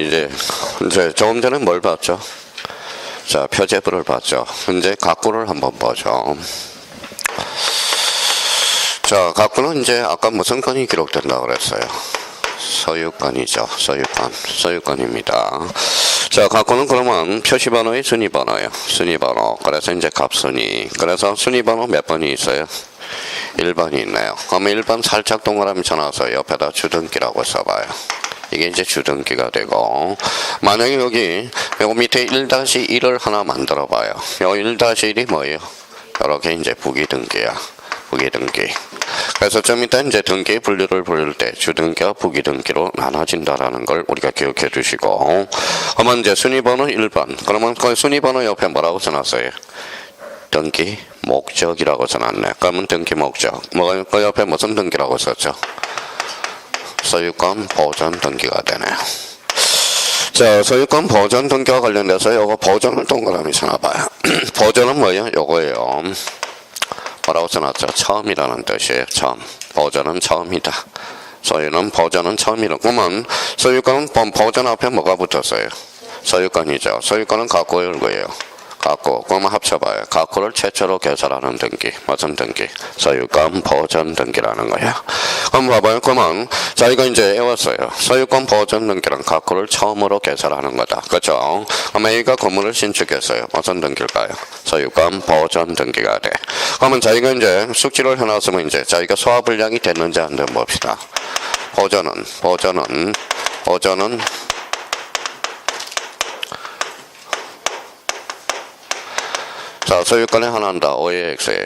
이제 조금 전에 뭘 봤죠? 자, 표제부를 봤죠. 이제 각구를 한번 보죠. 자, 각구는 이제 아까 무슨 건이 기록된다고 그랬어요? 소유권이죠. 소유권입니다. 자, 각구는 그러면 표시번호의 순위번호예요. 순위번호. 그래서 이제 값순위. 그래서 순위번호 몇 번이 있어요? 1번이 있네요. 그러면 1번 살짝 동그라미 쳐놔서 옆에다 주등기라고 써봐요. 이게 이제 주등기가 되고, 만약에 여기 요 밑에 1-1을 하나 만들어 봐요. 요 1-1이 뭐예요? 이렇게 이제 부기등기야. 부기등기. 그래서 좀 이따 이제 등기 분류를 부를 때 주등기와 부기등기로 나눠진다라는 걸 우리가 기억해 두시고, 그러면 이제 순위번호 1번. 그러면 그 순위번호 옆에 뭐라고 써놨어요? 등기 목적이라고 써놨네. 그러면 등기 목적. 그 옆에 무슨 등기라고 썼죠? 소유권 보존 등기가 되네요. 자, 소유권 보존 등기와 관련돼서 요거 보존을 동그라미 쳐놔봐요. 보존은 뭐예요? 요거예요. 뭐라고 써놨죠? 처음이라는 뜻이에요. 처음. 보존은 처음이다. 소유는 보존은 처음이다. 그러면 소유권은 보존 앞에 뭐가 붙었어요? 소유권이죠. 소유권은 갖고 거예요. 갖고. 그러면 합쳐봐요. 갖고를 최초로 개설하는 등기. 무슨 등기? 소유권 보존 등기라는 거야. 그럼 봐봐요. 그러면 자, 이거 이제 외웠어요. 소유권 보존 등기는 갖고를 처음으로 개설하는 거다. 그렇죠? 그럼 A가 건물을 신축했어요. 무슨 등기일까요? 소유권 보존 등기가 돼. 그러면 자기가 이제 숙지를 해놨으면 이제 자기가 소화 분량이 됐는지 안 됐는지 봅시다. 보존은 자, 소유권의 하나다. 5의 x에.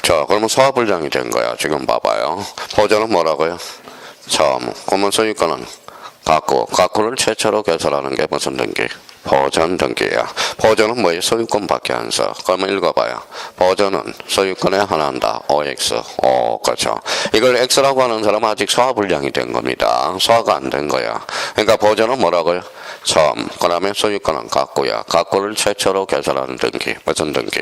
자, 그러면 소화불량이 된 거야. 지금 봐봐요. 보존은 뭐라고요? 처음. 그러면 소유권은 갖고를 최초로 개설하는 게 무슨 등기? 보존 등기야. 보존은 뭐예요? 소유권밖에 안 써. 그러면 읽어봐요. 보존은 소유권의 하나다. OX. 그렇죠. 이걸 X라고 하는 사람은 아직 소화불량이 된 겁니다. 소화가 안 된 거야. 그러니까 보존은 뭐라고요? 처음. 그 다음에 소유권은 갖고야. 갖고를 최초로 개설하는 등기. 무슨 등기?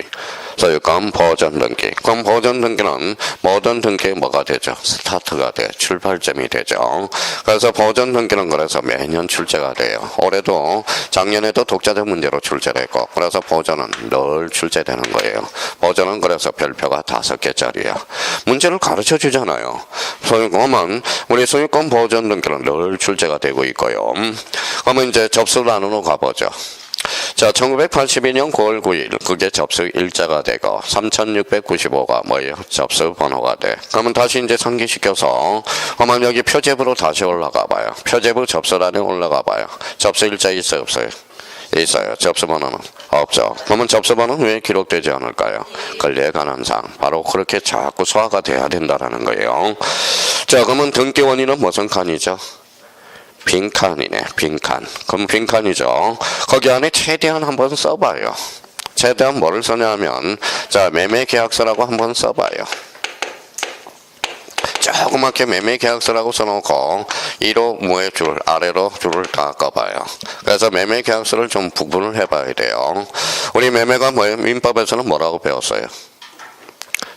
소유권 보존 등기. 그럼 보존 등기는 모든 등기에 뭐가 되죠? 스타트가 돼. 출발점이 되죠. 그래서 보존 등기는 그래서 매년 출제가 돼요. 올해도 작년에도 독자적 문제로 출제됐고, 그래서 보존은 늘 출제되는 거예요. 보존은 그래서 별표가 5개짜리야. 문제를 가르쳐 주잖아요. 소유권은 우리 소유권 보존 등기는 늘 출제가 되고 있고요. 그러면 이제 접수 안으로 가보죠. 자, 1982년 9월 9일 그게 접수 일자가 되고 3695가 뭐예요? 접수 번호가 돼. 그러면 다시 이제 상기시켜서 그러면 여기 표제부로 다시 올라가 봐요. 표제부 접수란에 올라가 봐요. 접수 일자 있어요, 없어요? 있어요. 접수 번호는 없죠. 그러면 접수 번호는 왜 기록되지 않을까요? 권리에 관한 사항. 바로 그렇게 자꾸 소화가 돼야 된다라는 거예요. 자, 그러면 등기 원인은 무슨 칸이죠? 빈칸이네. 빈칸. 그럼 빈칸이죠. 거기 안에 최대한 한번 써봐요. 최대한 뭐를 써냐면 자, 매매계약서라고 한번 써봐요. 조그맣게 매매계약서라고 써놓고 1호 무의 줄 아래로 줄을 다 꺼봐요. 그래서 매매계약서를 좀 구분을 해봐야 돼요. 우리 매매가 뭐예요? 민법에서는 뭐라고 배웠어요?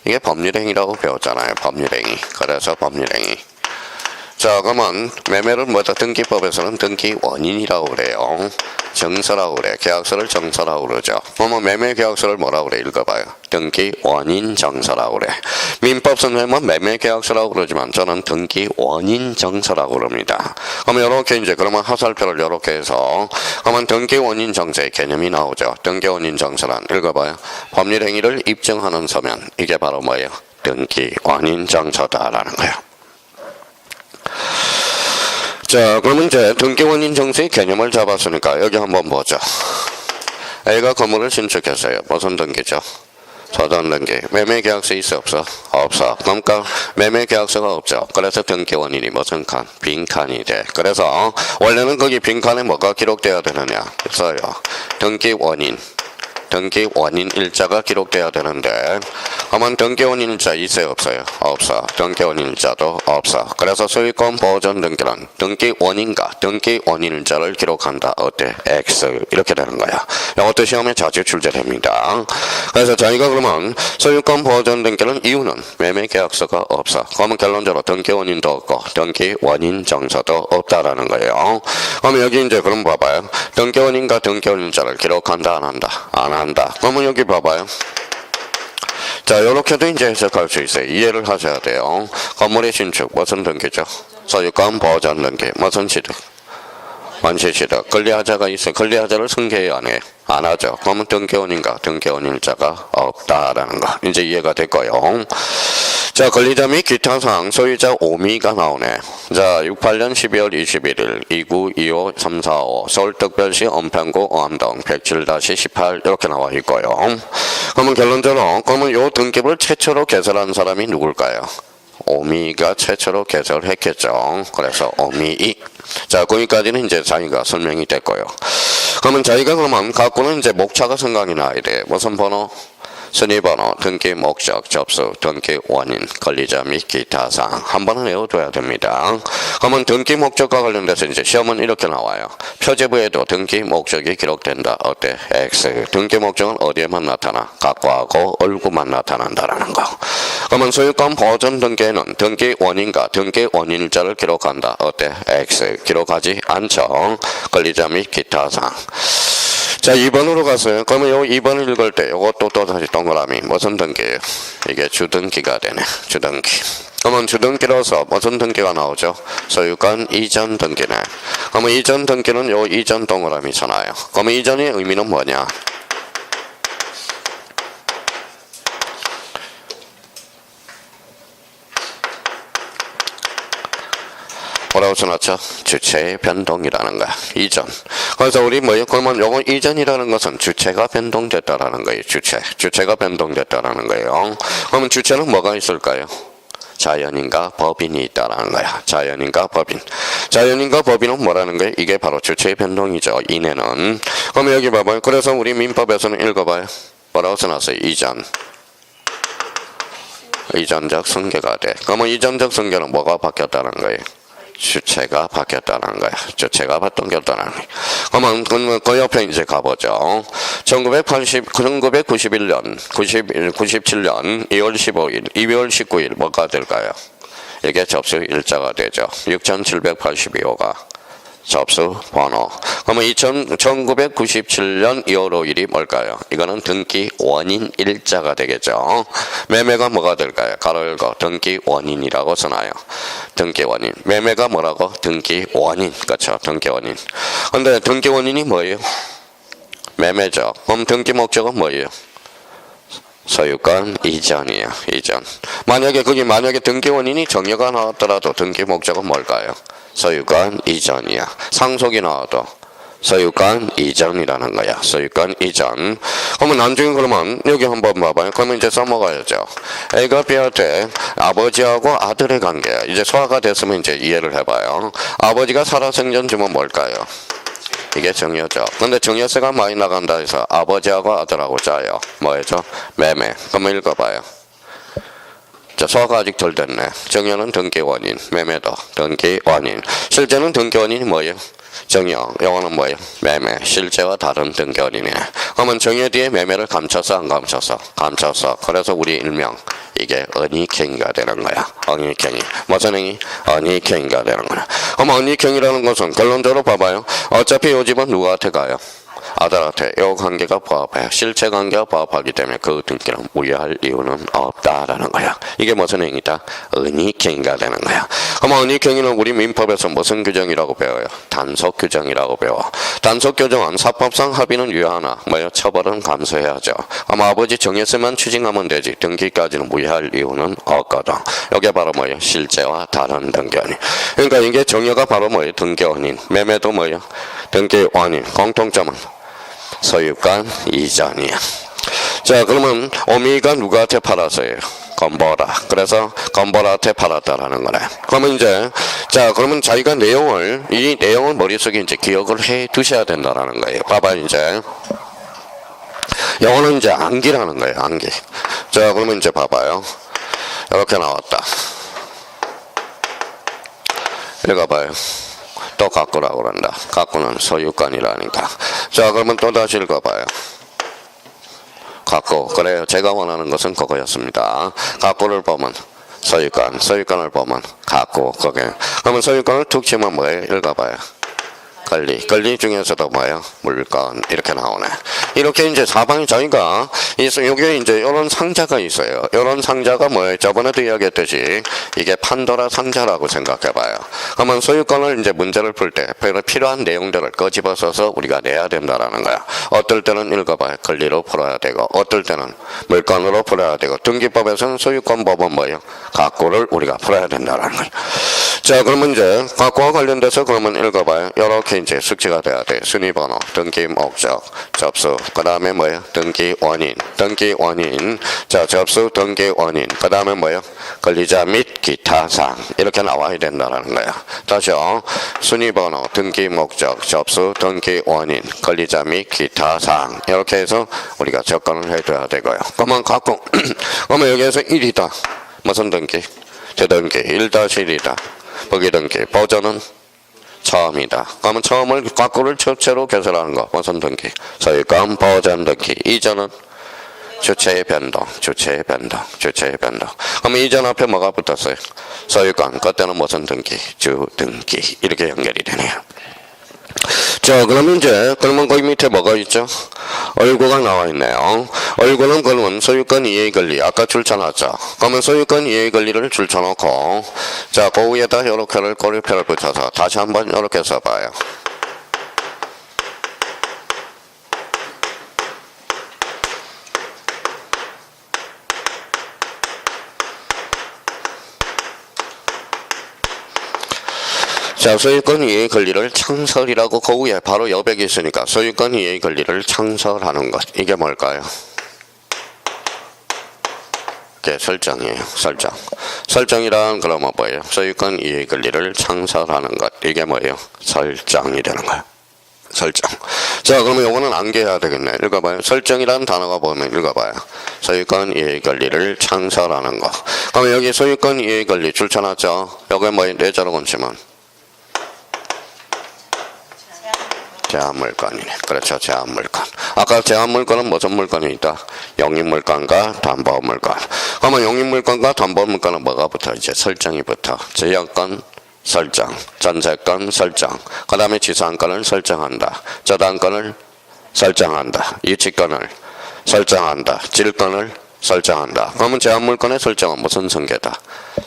이게 법률행위라고 배웠잖아요. 법률행위. 그래서 법률행위. 자, 그러면 매매를 뭐다? 등기법에서는 등기 원인이라고 그래요. 정서라고 그래. 계약서를 정서라고 그러죠. 그러면 매매 계약서를 뭐라고 그래? 읽어봐요. 등기 원인 정서라고 그래. 민법 선생님은 매매 계약서라고 그러지만 저는 등기 원인 정서라고 그럽니다. 그러면 이렇게 이제 그러면 화살표를 이렇게 해서 그러면 등기 원인 정서의 개념이 나오죠. 등기 원인 정서란 읽어봐요. 법률 행위를 입증하는 서면 이게 바로 뭐예요? 등기 원인 정서다라는 거예요. 자, 그러면 이제 등기 원인 정서의 개념을 잡았으니까 여기 한번 보죠. A가 건물을 신축했어요. 무슨 등기죠? 소전 등기. 매매 계약서 있어 없어? 없어. 그러니까 매매 계약서가 없죠. 그래서 등기 원인이 무슨 칸? 빈칸이 돼. 그래서 원래는 거기 빈칸에 뭐가 기록되어야 되느냐? 있어요. 등기 원인. 등기 원인 일자가 기록돼야 되는데 그러면 등기 원인 일자 있어요 없어요? 없어. 등기 원인 일자도 없어. 그래서 소유권 보전 등기는 등기 원인과 등기 원인 일자를 기록한다. 어때? X 이렇게 되는 거야. 이것도 시험에 자주 출제됩니다. 그래서 저희가 그러면 소유권 보전 등기는 이유는 매매 계약서가 없어. 그러면 결론적으로 등기 원인도 없고 등기 원인 정서도 없다라는 거예요. 그러면 여기 이제 그럼 봐봐요. 등기 원인과 등기 원인 일자를 기록한다 안 한다? 안 한다. 그러면 여기 봐봐요. 자, 요렇게도 이제 해석할 수 있어요. 이해를 하셔야 돼요. 건물의 신축, 무슨 등기죠? 소유권 보전 등기, 무슨 취득? 원시취득. 권리하자가 있어요. 권리하자를 승계해야 안 해요. 안 하죠. 그러면 등기원인과 등기원일자가 없다라는 거. 이제 이해가 됐고요. 자, 권리자 및 기타 사항 소유자 오미가 나오네. 자, 68년 12월 21일 2925-345 서울특별시 은평구 어암동 107-18 이렇게 나와 있고요. 그러면 결론적으로 그러면 요 등기부를 최초로 개설한 사람이 누굴까요? 오미가 최초로 개설했겠죠. 그래서 오미. 자, 거기까지는 이제 자기가 설명이 됐고요. 그러면 자기가 그러면 갖고는 이제 목차가 생각이 나야 돼. 무슨 번호? 순위번호, 등기 목적, 접수, 등기 원인, 권리자 및 기타 사항 한 번은 외워둬야 됩니다. 그러면 등기 목적과 관련돼서 이제 시험은 이렇게 나와요. 표제부에도 등기 목적이 기록된다. 어때? X. 등기 목적은 어디에만 나타나? 각과하고 얼굴만 나타난다라는 거. 그러면 소유권 보전 등기에는 등기 원인과 등기 원인일자를 기록한다. 어때? X. 기록하지 않죠. 권리자 및 기타 사항. 자, 2번으로 갔어요. 그러면 요 2번을 읽을 때 요것도 또 다시 동그라미 무슨 등기예요? 이게 주등기가 되네. 주등기. 그러면 주등기로서 무슨 등기가 나오죠? 소유권 이전 등기네. 그러면 이전 등기는 요 이전 동그라미잖아요. 그러면 이전의 의미는 뭐냐? 뭐라고 써놨죠? 주체의 변동이라는 거야. 이전. 그래서 우리 뭐예요? 그러면 요거 이전이라는 것은 주체가 변동됐다라는 거예요. 주체가 변동됐다라는 거예요. 그러면 주체는 뭐가 있을까요? 자연인과 법인이 있다라는 거야. 자연인과 법인. 자연인과 법인은 뭐라는 거예요? 이게 바로 주체의 변동이죠. 이내는. 그러면 여기 봐봐요. 그래서 우리 민법에서는 읽어봐요. 뭐라고 써놨어요? 이전. 이전적 승계가 돼. 그러면 이전적 승계는 뭐가 바뀌었다는 거예요? 주체가 바뀌었다는 거야. 주체가 바뀌었다는 거야. 그러면 그 옆에 이제 가보죠. 1997년 2월 15일, 2월 19일 뭐가 될까요? 이게 접수 일자가 되죠. 6782호가 접수 번호. 그러면 1997년 2월 5일이 뭘까요? 이거는 등기 원인 일자가 되겠죠. 매매가 뭐가 될까요? 가로 열고 등기 원인이라고 써놔요. 등기 원인. 매매가 뭐라고? 등기 원인. 그렇죠. 등기 원인. 근데 등기 원인이 뭐예요? 매매죠. 그럼 등기 목적은 뭐예요? 소유권 이전이에요. 이전. 만약에 등기 원인이 정여가 나왔더라도 등기 목적은 뭘까요? 소유권 이전이야. 상속이 나와도 소유권 이전이라는 거야. 소유권 이전. 그러면 나중에 그러면 여기 한번 봐봐요. 그러면 이제 써먹어야죠. A가 B한테 아버지하고 아들의 관계야. 이제 소화가 됐으면 이제 이해를 해봐요. 아버지가 살아생전 주면 뭘까요? 이게 정여죠. 근데 정여세가 많이 나간다 해서 아버지하고 아들하고 짜요. 뭐였죠? 매매. 그러면 읽어봐요. 자, 소화가 아직 덜 됐네. 정여는 등기 원인, 매매도 등기 원인. 실제는 등기 원인이 뭐예요? 정여. 영어는 뭐예요? 매매. 실제와 다른 등기 원인이네. 그러면 정여 뒤에 매매를 감춰서 안 감춰서? 감춰서. 그래서 우리 일명 이게 언익행위가 되는 거야. 언익행위. 무슨 행위? 언익행위가 되는 거야. 그럼 언익행위라는 것은 결론적으로 봐봐요. 어차피 요 집은 누구한테 가요? 아들한테. 요 관계가 부합해요. 실체 관계가 부합하기 때문에 그 등기는 무효할 이유는 없다라는 거야. 이게 무슨 행위다? 언익행위가 되는 거야. 그럼 언익행위는 우리 민법에서 무슨 규정이라고 배워요? 단속 규정이라고 배워. 단속 규정은 사법상 합의는 유효하나 뭐요? 처벌은 감수해야죠. 아마 아버지 정여세만 추징하면 되지 등기까지는 무효할 이유는 없거든. 이게 바로 뭐예요? 실제와 다른 등기 원인. 그러니까 이게 정여가 바로 뭐예요? 등기 원인. 매매도 뭐예요? 등기 원인. 공통점은 소유권 이전이야. 자, 그러면 오미가 누구한테 팔았어요? 건보라. 그래서 건보라한테 팔았다라는 거네. 그러면 이제 자, 그러면 자기가 이 내용을 머릿속에 이제 기억을 해 두셔야 된다라는 거예요. 봐봐 이제. 요거는 이제 암기라는 거예요, 암기. 자, 그러면 이제 봐봐요. 이렇게 나왔다. 읽어봐요. 또 갖고라고 그런다. 갖고는 소유권이라니까. 자, 그러면 또 다시 읽어봐요. 갖고. 그래요. 제가 원하는 것은 그거였습니다. 갖고를 보면 소유권, 소유권을 보면 갖고, 그게. 그러면 소유권을 툭 치면 뭐예요? 읽어봐요. 권리, 권리 중에서도 뭐예요? 물건, 이렇게 나오네. 이렇게 이제 사방에 저희가, 여기에 이제 이런 상자가 있어요. 이런 상자가 뭐예요? 저번에도 이야기했듯이, 이게 판도라 상자라고 생각해봐요. 그러면 소유권을 이제 문제를 풀 때, 필요한 내용들을 꺼집어서서 우리가 내야 된다라는 거야. 어떨 때는 읽어봐요. 권리로 풀어야 되고, 어떨 때는 물건으로 풀어야 되고, 등기법에서는 소유권 법은 뭐예요? 갖고를 우리가 풀어야 된다라는 거야. 자, 그러면 이제 갖고와 관련돼서 그러면 읽어봐요. 이렇게 이제 숙지가 돼야 돼. 순위번호, 등기 목적, 접수, 그 다음에 뭐예요? 등기 원인, 등기 원인. 자, 접수, 등기 원인. 그 다음에 뭐예요? 권리자 및 기타 사항. 이렇게 나와야 된다는 거야. 다시요. 순위번호, 등기 목적, 접수, 등기 원인, 권리자 및 기타 사항. 이렇게 해서 우리가 접근을 해줘야 되고요. 그러면 갖고, 그러면 여기에서 1이다. 무슨 등기? 재등기 1-1이다. 부기등기. 보전은 처음이다. 그러면 처음을 갖고를 첫째로 개설하는 거. 무슨 등기? 소유권 보전 등기. 이전은 주체의 변동, 주체의 변동, 주체의 변동. 그러면 이전 앞에 뭐가 붙었어요? 소유권. 그때는 무슨 등기? 주등기. 이렇게 연결이 되네요. 자, 그러면 이제, 그러면 거기 밑에 뭐가 있죠? 얼구가 나와 있네요. 얼구는 그러면 소유권 이해 권리. 아까 줄쳐놨죠? 그러면 소유권 이해 권리를 줄쳐놓고, 자, 그 위에다 이렇게를 꼬리표를 붙여서 다시 한번 이렇게 써봐요. 자, 소유권 이해 권리를 창설이라고 그 위에 바로 여백이 있으니까 소유권 이해 권리를 창설하는 것. 이게 뭘까요? 이게 설정이에요. 설정. 설정이란 그러면 뭐예요? 소유권 이해 권리를 창설하는 것. 이게 뭐예요? 설정이 되는 거예요. 설정. 자, 그러면 요거는 암기해야 되겠네. 읽어봐요. 설정이라는 단어가 보면 읽어봐요. 소유권 이해 권리를 창설하는 것. 그러면 여기 소유권 이해 권리 줄쳐놨죠? 요게 뭐예요? 내자로 건치면 제한물건이네. 그렇죠. 제한물건. 아까 제한물건은 무슨 물건이 있다? 영입물건과 담보물건. 그러면 영입물건과 담보물건은 뭐가 붙어? 이제 설정이 붙어. 제약권 설정, 전세권 설정, 그 다음에 지상권을 설정한다. 저당권을 설정한다. 유치권을 설정한다. 질권을 설정한다. 그러면 제한물건의 설정은 무슨 성계다?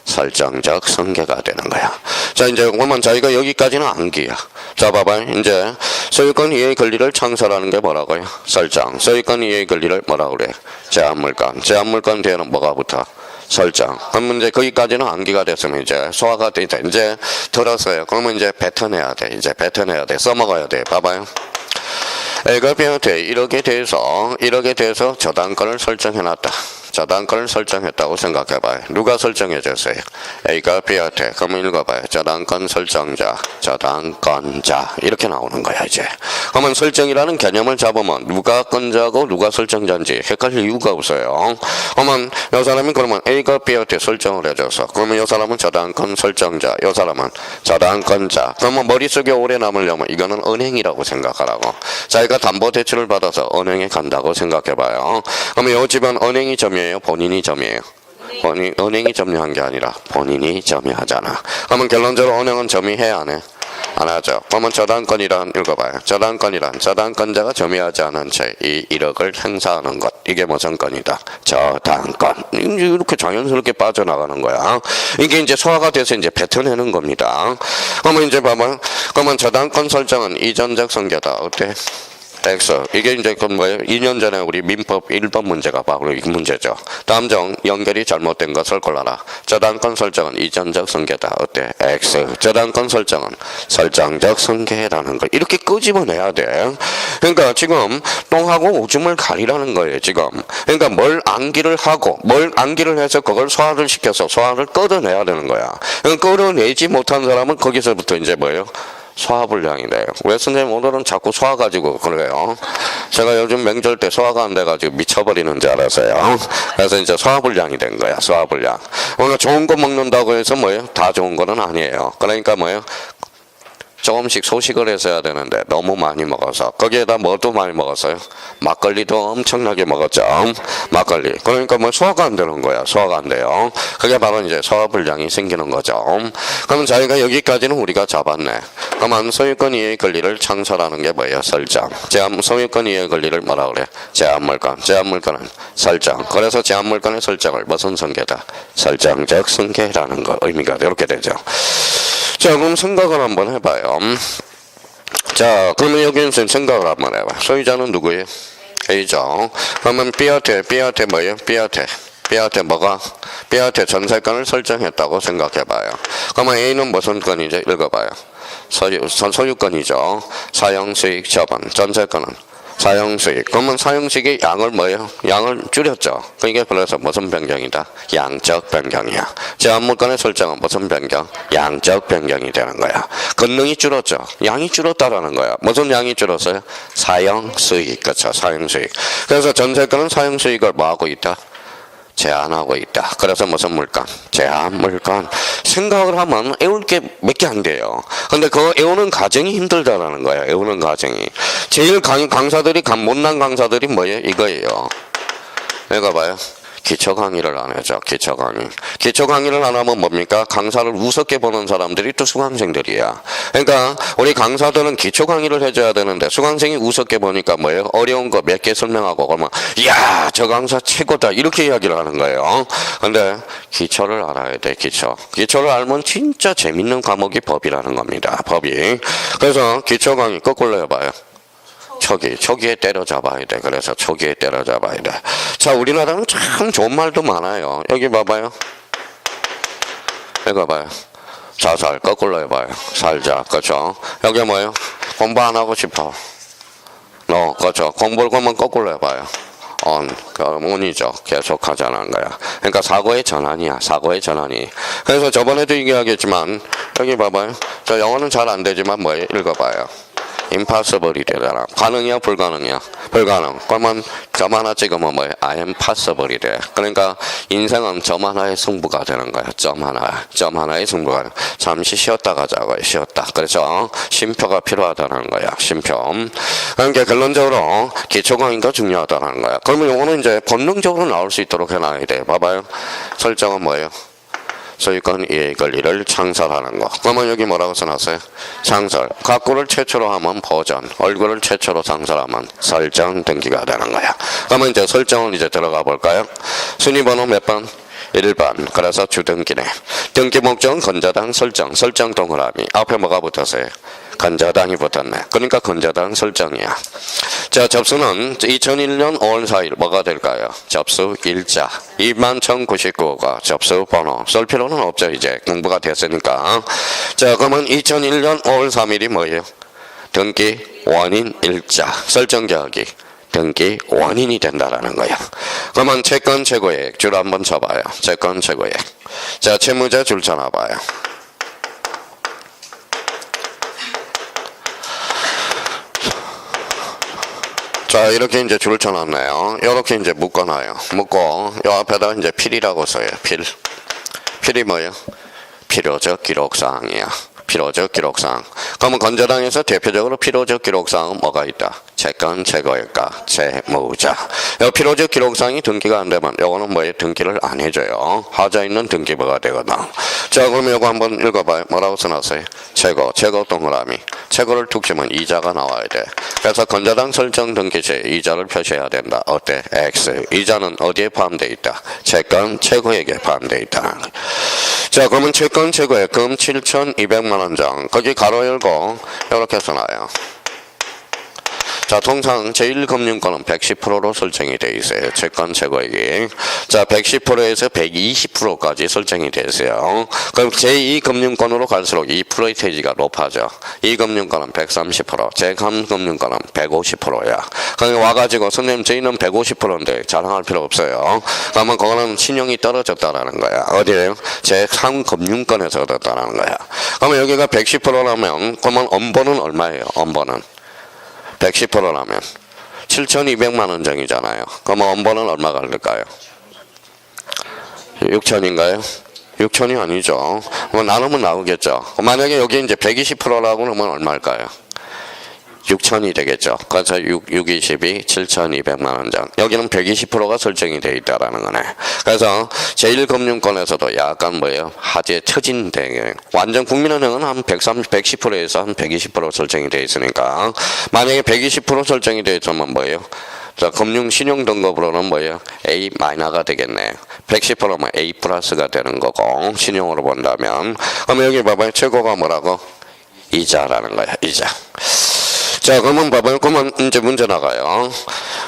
설정적 성계가 되는 거야. 자, 이제 그러면 저희가 여기까지는 암기야. 자, 봐봐요. 이제 소유권 이해 권리를 창설하는 게 뭐라고요? 설정. 소유권 이해 권리를 뭐라고 그래? 제한물건. 제한물건 뒤에는 뭐가 붙어? 설정. 그러면 이제 거기까지는 암기가 됐으면 이제 소화가 돼. 이제 들었어요. 그러면 이제 뱉어내야 돼. 이제 뱉어내야 돼. 써먹어야 돼. 봐봐요. A가 B한테 이렇게 돼서 저당권을 설정해놨다. 저당권을 설정했다고 생각해봐요. 누가 설정해줬어요? A가 B한테. 그러면 읽어봐요. 저당권 설정자, 저당권자. 이렇게 나오는 거야, 이제. 그러면 설정이라는 개념을 잡으면 누가 건자고 누가 설정자인지 헷갈릴 이유가 없어요. 그러면 이 사람이 그러면 A가 B한테 설정을 해줘서 그러면 이 사람은 저당권 설정자, 이 사람은 저당권자. 그러면 머릿속에 오래 남으려면 이거는 은행이라고 생각하라고. 자기가 담보대출을 받아서 은행에 간다고 생각해봐요. 그러면 이 집은 은행이 점유해요? 본인이 점유해요? 은행이 점유한 게 아니라 본인이 점유하잖아. 그러면 결론적으로 은행은 점유해야 안 해? 안 하죠. 그러면 저당권이란 읽어봐요. 저당권이란 저당권자가 점유하지 않은 채 이 1억을 행사하는 것. 이게 무슨 건이다? 저당권. 이렇게 자연스럽게 빠져나가는 거야. 이게 이제 소화가 돼서 이제 뱉어내는 겁니다. 그러면 이제 봐봐요. 그러면 저당권 설정은 이전적 성계다. 어때? X. 이게 이제 그 뭐예요? 2년 전에 우리 민법 1번 문제가 바로 이 문제죠. 다음 정 연결이 잘못된 것을 골라라. 저당권 설정은 이전적 성계다. 어때? X. 저당권 설정은 설정적 성계라는 거. 이렇게 끄집어내야 돼. 그러니까 지금 똥하고 오줌을 가리라는 거예요. 지금. 그러니까 뭘 암기를 하고 뭘 암기를 해서 그걸 소화를 시켜서 소화를 끌어내야 되는 거야. 그러니까 끌어내지 못한 사람은 거기서부터 이제 뭐예요? 소화불량이 돼요. 왜 선생님 오늘은 자꾸 소화 가지고 그래요? 제가 요즘 명절 때 소화가 안 돼가지고 미쳐버리는 줄 알았어요. 그래서 이제 소화불량이 된 거야. 소화불량. 오늘 좋은 거 먹는다고 해서 뭐예요? 다 좋은 거는 아니에요. 그러니까 뭐예요? 조금씩 소식을 했어야 되는데 너무 많이 먹어서 거기에다 뭐도 많이 먹었어요? 막걸리도 엄청나게 먹었죠. 막걸리. 그러니까 뭐 소화가 안 되는 거야. 소화가 안 돼요. 그게 바로 이제 소화불량이 생기는 거죠. 그러면 저희가 여기까지는 우리가 잡았네. 그러면 소유권 이해 권리를 창설하는 게 뭐예요? 설정. 소유권 이해 권리를 뭐라 그래? 제한물권. 제한물권은 설정. 그래서 제한물권의 설정을 무슨 성계다? 설정적 성계라는 거 의미가 이렇게 되죠. 자, 그럼 생각을 한번 해봐요. 자, 그러면 여기는 생각을 한번 해봐. 소유자는 누구예요? A죠. 그러면 B한테 뭐예요? B한테 뭐가? B한테 전세권을 설정했다고 생각해봐요. 그러면 A는 무슨 건이죠? 읽어봐요. 소유권이죠. 사용수익 처분. 전세권은 사용수익. 그러면 사용수익의 양을 뭐예요? 양을 줄였죠. 그러니까 그래서 무슨 변경이다? 양적 변경이야. 제한물권의 설정은 무슨 변경? 양적 변경이 되는 거야. 권능이 줄었죠. 양이 줄었다라는 거야. 무슨 양이 줄었어요? 사용수익. 그렇죠. 사용수익. 그래서 전세권은 사용수익을 뭐하고 있다? 제한하고 있다. 그래서 무슨 물건? 제한물건. 생각을 하면 애울 게 몇 개 안 돼요. 근데 그거 애우는 과정이 힘들다라는 거예요. 애우는 과정이. 제일 강사들이 못난 강사들이 뭐예요? 이거예요. 내가 봐요. 기초 강의를 안 하죠. 기초 강의. 기초 강의를 안 하면 뭡니까? 강사를 우습게 보는 사람들이 또 수강생들이야. 그러니까 우리 강사들은 기초 강의를 해줘야 되는데 수강생이 우습게 보니까 뭐예요? 어려운 거 몇 개 설명하고 그러면 이야 저 강사 최고다 이렇게 이야기를 하는 거예요. 근데 기초를 알아야 돼. 기초를 알면 진짜 재밌는 과목이 법이라는 겁니다. 법이. 그래서 기초 강의 거꾸로 해봐요. 초기에 때려잡아야 돼. 그래서 초기에 때려잡아야 돼. 자, 우리나라는 참 좋은 말도 많아요. 여기 봐봐요. 여기 봐봐요. 자살 거꾸로 해봐요. 살자. 그렇죠? 여기 뭐예요? 공부 안 하고 싶어. 너 그렇죠? 공부를 그러면 거꾸로 해봐요. 온이죠. 계속 하자는 거야. 그러니까 사고의 전환이야. 사고의 전환이. 그래서 저번에도 얘기하겠지만 여기 봐봐요. 저 영어는 잘 안 되지만 뭐예요? 읽어봐요. impossible이 되잖아. 가능이야? 불가능이야? 불가능. 그러면 점 하나 찍으면 뭐예요? I am possible이 돼. 그러니까 인생은 점 하나의 승부가 되는 거야. 점 하나의 승부가 되는 거야. 잠시 쉬었다 가자고요. 쉬었다. 그래서 쉼표가 필요하다는 거야. 쉼표. 그러니까 결론적으로 기초강의가 중요하다는 거야. 그러면 이거는 이제 본능적으로 나올 수 있도록 해놔야 돼. 봐봐요. 설정은 뭐예요? 소유권 이해 권리를 창설하는 거. 그러면 여기 뭐라고 써놨어요? 창설. 가꾸를 최초로 하면 보전. 얼굴을 최초로 창설하면 설정 등기가 되는 거야. 그러면 이제 설정을 이제 들어가 볼까요? 순위번호 몇 번? 1번. 그래서 주등기네. 등기 목적은 건자당 설정. 설정 동그라미. 앞에 뭐가 붙었어요? 건자당이 붙었네. 그러니까 건자당 설정이야. 자, 접수는 2001년 5월 4일 뭐가 될까요? 접수 일자. 21,099호가 접수 번호. 쓸 필요는 없죠. 이제 공부가 됐으니까. 자, 그러면 2001년 5월 3일이 뭐예요? 등기 원인 일자. 설정 계약이 등기 원인이 된다라는 거야. 그러면 채권 최고액 줄 한번 쳐봐요. 채권 최고액. 자, 채무자 줄 쳐놔봐요. 자, 이렇게 이제 줄 쳐놨네요. 이렇게 이제 묶어놔요. 묶고, 요 앞에다 이제 필이라고 써요. 필이 뭐예요? 필요적 기록사항이야. 필요적 기록사항. 그러면 건자당에서 대표적으로 필요적 기록사항은 뭐가 있다? 채권 최고액과 채무자. 이 필요적 기록사항이 등기가 안 되면 요거는 뭐예요? 등기를 안 해줘요. 하자 있는 등기부가 되거든. 자, 그러면 요거 한번 읽어봐요. 뭐라고 써놨어요? 최고 동그라미. 최고를 툭 치면 이자가 나와야 돼. 그래서 건자당 설정 등기 시 이자를 표시해야 된다. 어때? X. 이자는 어디에 포함되어 있다? 채권 최고액에 포함되어 있다. 자, 그러면 채권 최고액금 7,200만 원 정. 거기 가로 열고 이렇게 써놔요. 자, 통상 제1금융권은 110%로 설정이 되어 있어요. 채권 최고액이. 자, 110%에서 120%까지 설정이 되어 있어요. 그럼 제2금융권으로 갈수록 2%의 태지가 높아져. 2금융권은 130%, 제3금융권은 150%야. 거기 와가지고 선생님 저희는 150%인데 자랑할 필요 없어요. 그러면 그거는 신용이 떨어졌다라는 거야. 어디에요? 제3금융권에서 얻었다라는 거야. 그러면 여기가 110%라면 그러면 엄보는 얼마예요? 엄보는 110%라면 7,200만 원 정이잖아요. 그러면 엄보는 얼마 갈릴까요? 6천인가요? 6천이 아니죠. 뭐 나누면 나오겠죠. 만약에 여기 이제 120%라고 그러면 얼마일까요? 6천이 되겠죠. 그래서 620이 7,200만 원 정. 여기는 120%가 설정이 되어 있다라는 거네. 그래서 제1금융권에서도 약간 뭐예요? 하재 처진 대응. 완전 국민은행은 한 130, 110%에서 한 120% 설정이 되어 있으니까 만약에 120% 설정이 되어 있으면 뭐예요? 자, 금융 신용 등급으로는 뭐예요? A 마이너가 되겠네. 110%면 A 플러스가 되는 거고 신용으로 본다면 그럼 여기 봐봐요. 최고가 뭐라고? 이자라는 거야. 이자. 자, 그러면 봐봐요. 그러면 이제 문제 나가요.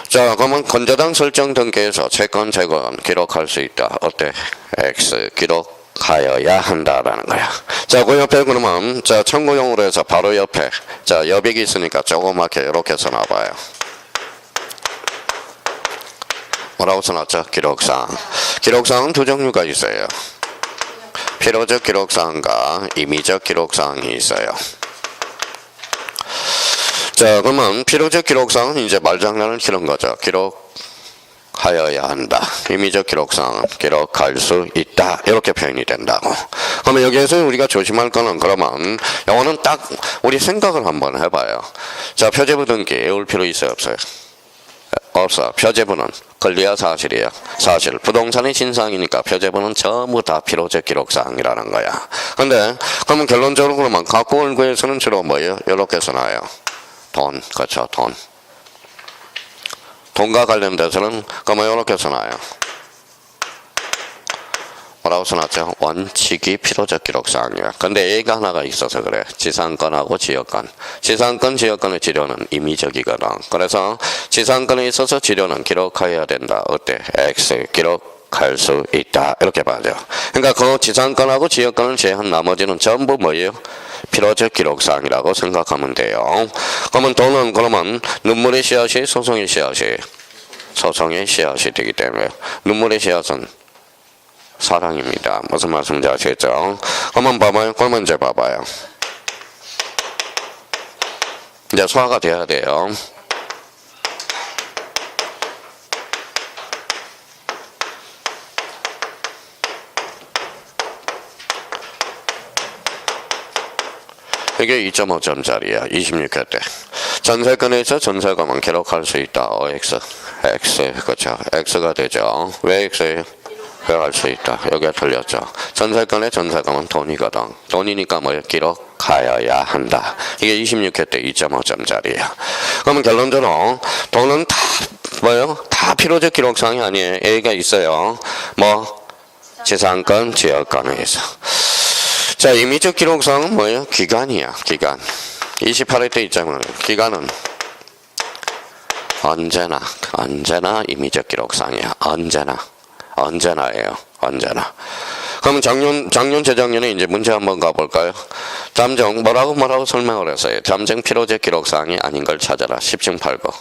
자, 그러면 건저당 설정 등기에서 채권 재건 기록할 수 있다. 어때? X 기록하여야 한다라는 거야. 자, 그 옆에 그러면 자 참고용으로 해서 바로 옆에 자 여백이 있으니까 조그맣게 이렇게 써놔봐요. 뭐라고 써놨죠? 기록사항. 기록사항은 두 종류가 있어요. 필요적 기록사항과 임의적 기록사항이 있어요. 자, 그러면 필요적 기록사항은 이제 말장난을 치는 거죠. 기록하여야 한다. 임의적 기록사항은 기록할 수 있다. 이렇게 표현이 된다고. 그러면 여기에서 우리가 조심할 거는 그러면 영어는 딱 우리 생각을 한번 해봐요. 자, 표제부 등기 외울 필요 있어요? 없어요? 없어. 표제부는 권리와 사실이에요. 사실. 부동산의 신상이니까 표제부는 전부 다 필요적 기록사항이라는 거야. 근데 그러면 결론적으로 그러면 각구월구에서는 주로 뭐예요? 이렇게 써놔요. 돈. 그렇죠. 돈. 돈과 관련돼서는 그러면 이렇게 써놔요. 뭐라고 써놨죠? 원칙이 필요적 기록사항이야. 근데 A가 하나가 있어서 그래. 지상권하고 지역권. 지상권, 지역권의 지료는 임의적이거든. 그래서 지상권에 있어서 지료는 기록해야 된다. 어때? X 기록할 수 있다. 이렇게 봐죠. 그러니까 그 지상권하고 지역권을 제한 나머지는 전부 뭐예요? 필요적 기록사항이라고 생각하면 돼요. 그러면 돈은 그러면 눈물의 씨앗이 소송의 씨앗이 소송의 씨앗이 되기 때문에 눈물의 씨앗은 사랑입니다. 무슨 말씀인지 아시겠죠? 한번 봐봐요. 그러면 이제 봐봐요. 이제 소화가 돼야 돼요. 이게 2.5점짜리야. 26회 때. 전세권에서 전세금은 기록할 수 있다. OX. X. 그렇죠. X가 되죠. 왜 X예요? 기록할 수 있다. 여기가 틀렸죠. 전세권의 전세금은 돈이거든. 돈이니까 뭐 기록하여야 한다. 이게 26회 때 2.5점짜리야. 그러면 결론적으로 돈은 다 뭐요? 다 필요적 기록사항이 아니에요. A가 있어요. 뭐 지상권, 지역권에 있어. 자, 임의적 기록사항은 뭐예요? 기간이야. 기간. 28회 때 있잖아요. 기간은 언제나 임의적 기록사항이야. 언제나예요. 언제나. 그럼 작년, 재작년에 이제 문제 한번 가볼까요? 잠정, 뭐라고 설명을 했어요? 잠정 필요적 기록사항이 아닌 걸 찾아라. 10중 8구.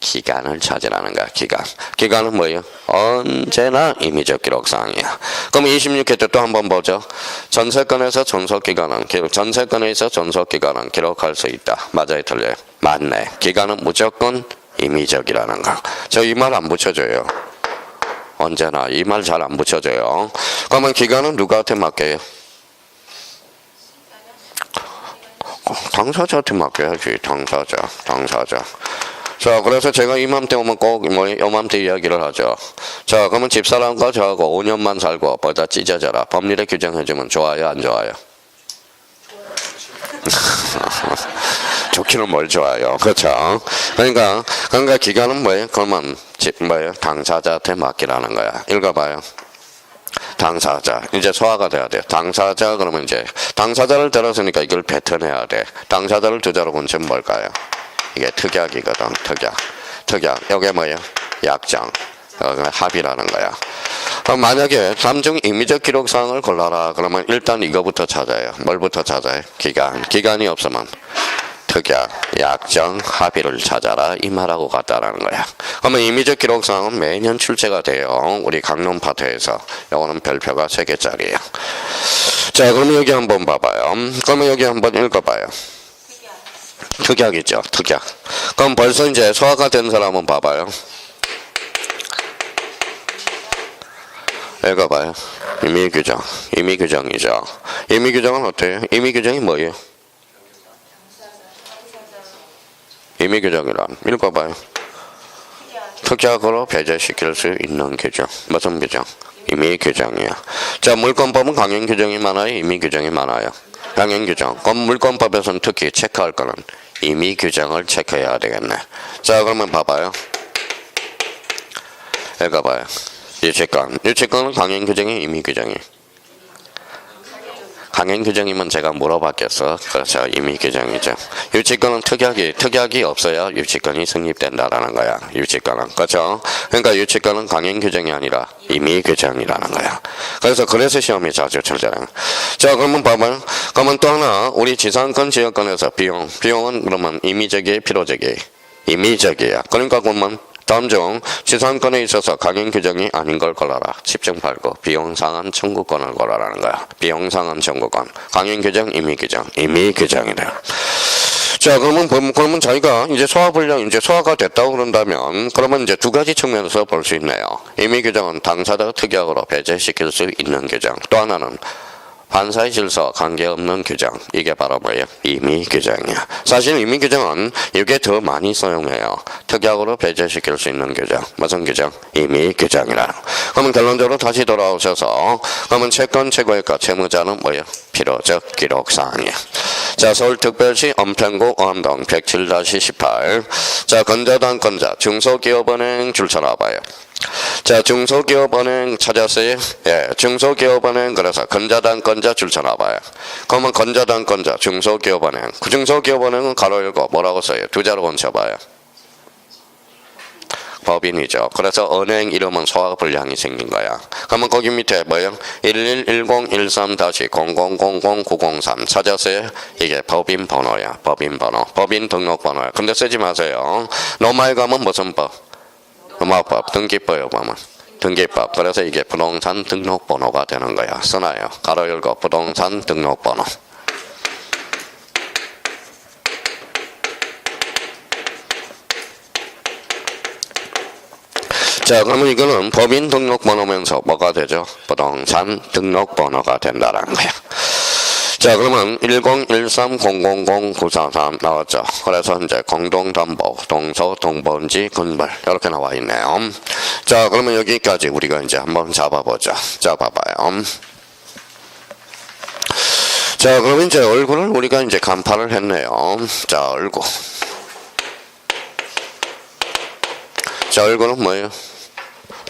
기간을 찾으라는 거야. 기간은 뭐예요? 언제나 임의적 기록사항이야. 그럼 26회 때 또 한번 보죠. 전세권에서 전속기간은 기록할 수 있다. 맞아요? 틀려요? 맞네. 기간은 무조건 임의적이라는 거. 저 이 말 안 붙여줘요. 언제나 이 말 잘 안 붙여줘요. 그러면 기간은 누구한테 맡겨요? 당사자한테 맡겨야지. 당사자. 자, 그래서 제가 이맘때 오면 꼭 요맘때 이야기를 하죠. 자, 그러면 집사람과 저하고 5년만 살고 보다 찢어져라. 법률에 규정해주면 좋아요, 안 좋아요? 좋기는 뭘 좋아요. 그렇죠? 그러니까 기간은 뭐예요? 그러면 당사자한테 맡기라는 거야. 읽어봐요. 당사자. 이제 소화가 돼야 돼요. 당사자 그러면 이제 당사자를 들었으니까 이걸 뱉어내야 돼. 당사자를 두자로 본체는 뭘까요? 이게 특약이거든. 특약. 이게 뭐예요? 약정. 합의라는 거야. 그럼 만약에 삼중 임의적 기록사항을 골라라. 그러면 일단 이거부터 찾아요. 뭘부터 찾아요? 기간이 없으면 특약, 약정, 합의를 찾아라 이 말하고 같다라는 거야. 그러면 임의적 기록상은 매년 출제가 돼요. 우리 강론 파트에서. 요거는 별표가 3개짜리예요. 자, 그러면 여기 한번 봐봐요. 그러면 여기 한번 읽어봐요. 특약이죠. 특약. 그럼 벌써 이제 소화가 된 사람은 봐봐요. 읽어봐요. 임의규정. 임의규정이죠. 임의규정은 어때요? 임의규정이 뭐예요? 임의규정이란 읽어봐요. 특약으로 배제시킬 수 있는 규정. 무슨 규정? 임의규정이야. 자, 물권법은 강행규정이 많아요? 임의규정이 많아요? 강행규정. 그럼 물권법에서는 특히 체크할 거는 임의규정을 체크해야 되겠네. 자, 그러면 봐봐요. 읽어봐요. 유치권. 유치권은 강행규정이 임의규정이? 강행규정이면 제가 물어봤겠어. 그렇죠. 임의규정이죠. 유치권은 특약이 없어야 유치권이 성립된다라는 거야. 유치권은. 그렇죠. 그러니까 유치권은 강행규정이 아니라 임의규정이라는 거야. 그래서 시험이 자주 출제하는. 자, 그러면 봐봐요. 그러면 또 하나, 우리 지상권 지역권에서 비용은 그러면 임의적이에요, 필요적이에요? 임의적이야. 그러니까 그러면 다음 중 지상권에 있어서 강행규정이 아닌 걸 골라라. 집중 팔고 비용상한 청구권을 골라라는 거야. 비용상한 청구권. 강행규정, 임의규정. 임의규정이다. 자, 그러면 저희가 이제 소화불량, 이제 소화가 됐다고 그런다면, 그러면 이제 두 가지 측면에서 볼 수 있네요. 임의규정은 당사자 특약으로 배제시킬 수 있는 규정. 또 하나는 판사의 질서 관계없는 규정. 이게 바로 뭐예요? 임의규정이야. 사실 임의규정은 이게 더 많이 사용해요. 특약으로 배제시킬 수 있는 규정. 무슨 규정? 임의규정이라. 그러면 결론적으로 다시 돌아오셔서 그러면 채권 최고액과 채무자는 뭐예요? 필요적 기록사항이야. 자, 서울특별시 은평구 어암동 107-18. 자, 건자당권자 중소기업은행 줄 쳐놔봐요. 자, 중소기업은행 찾았어요? 예, 중소기업은행 그래서 건자당권자 줄 쳐놔봐요. 그러면 건자당권자 중소기업은행. 그 중소기업은행은 가로 열고 뭐라고 써요? 두 자로 얹혀봐요. 법인이죠. 그래서 은행 이름은 소화불량이 생긴 거야. 그러면 거기 밑에 뭐예요? 111013-00009003 찾았어요? 이게 법인 번호야. 법인 번호. 법인 등록번호야. 근데 쓰지 마세요. 너무 많이 가면 무슨 법? 음악법, 등기법이요, 보면. 등기법. 그래서 이게 부동산 등록번호가 되는 거야. 쓰나요? 가로 열고 부동산 등록번호. 자, 그러면 이거는 법인 등록번호면서 뭐가 되죠? 부동산 등록번호가 된다는 거야. 자, 그러면 1013000943 나왔죠. 그래서 이제 공동담보, 동서, 동본지, 건물 이렇게 나와 있네요. 자, 그러면 여기까지 우리가 이제 한번 잡아보자. 자, 봐봐요. 자, 그러면 이제 얼굴을 우리가 이제 간파를 했네요. 자, 얼굴. 자, 얼굴은 뭐예요?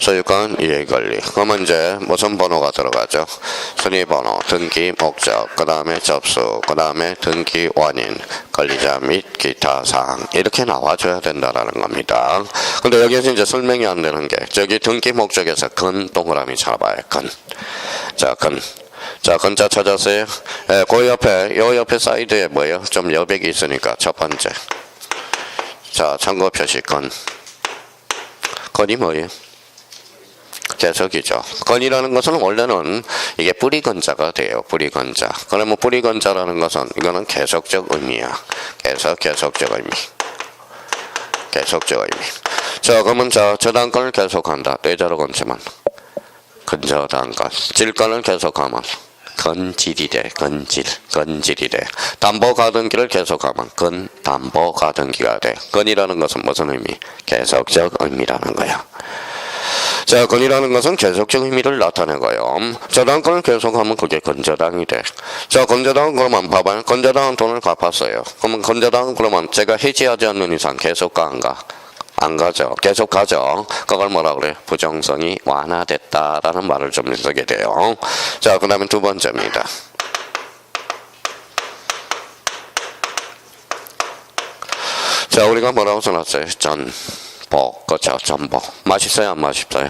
소유권 이해관리. 그러면 이제 무슨 번호가 들어가죠? 순위번호, 등기 목적, 그 다음에 접수, 그 다음에 등기 원인, 관리자 및 기타 사항 이렇게 나와줘야 된다라는 겁니다. 근데 여기에서 이제 설명이 안 되는 게 저기 등기 목적에서 근 동그라미 잡아요. 근. 자, 근. 자, 근자 찾았어요? 예, 요 옆에 사이드에 뭐예요? 좀 여백이 있으니까 첫 번째. 자, 참고 표시 근. 근이 뭐예요? 계속이죠. 건이라는 것은 원래는 이게 뿌리건자가 돼요. 뿌리건자. 그러면 뿌리건자라는 것은 이거는 계속적 의미야. 계속적 의미. 계속적 의미. 자, 그러면 저당권을 계속한다. 뇌자로 건치면 근저당권. 질권을 계속하면 건질이 돼. 건질이 돼. 담보가등기를 계속하면 건담보가등기가 돼. 건이라는 것은 무슨 의미? 계속적 의미라는 거야. 자, 건이라는 것은 계속적 의미를 나타내고요. 저당권을 계속하면 그게 건저당이 돼. 자, 건저당은 그러면 봐봐요. 건저당은 돈을 갚았어요. 그러면 건저당은 그러면 제가 해지하지 않는 이상 계속 가 안 가? 안 가죠. 계속 가죠. 그걸 뭐라 그래요? 부정성이 완화됐다라는 말을 좀 쓰게 돼요. 자, 그 다음에 두 번째입니다. 자, 우리가 뭐라고 써놨어요? 그렇죠. 전복. 맛있어요? 안 맛있어요?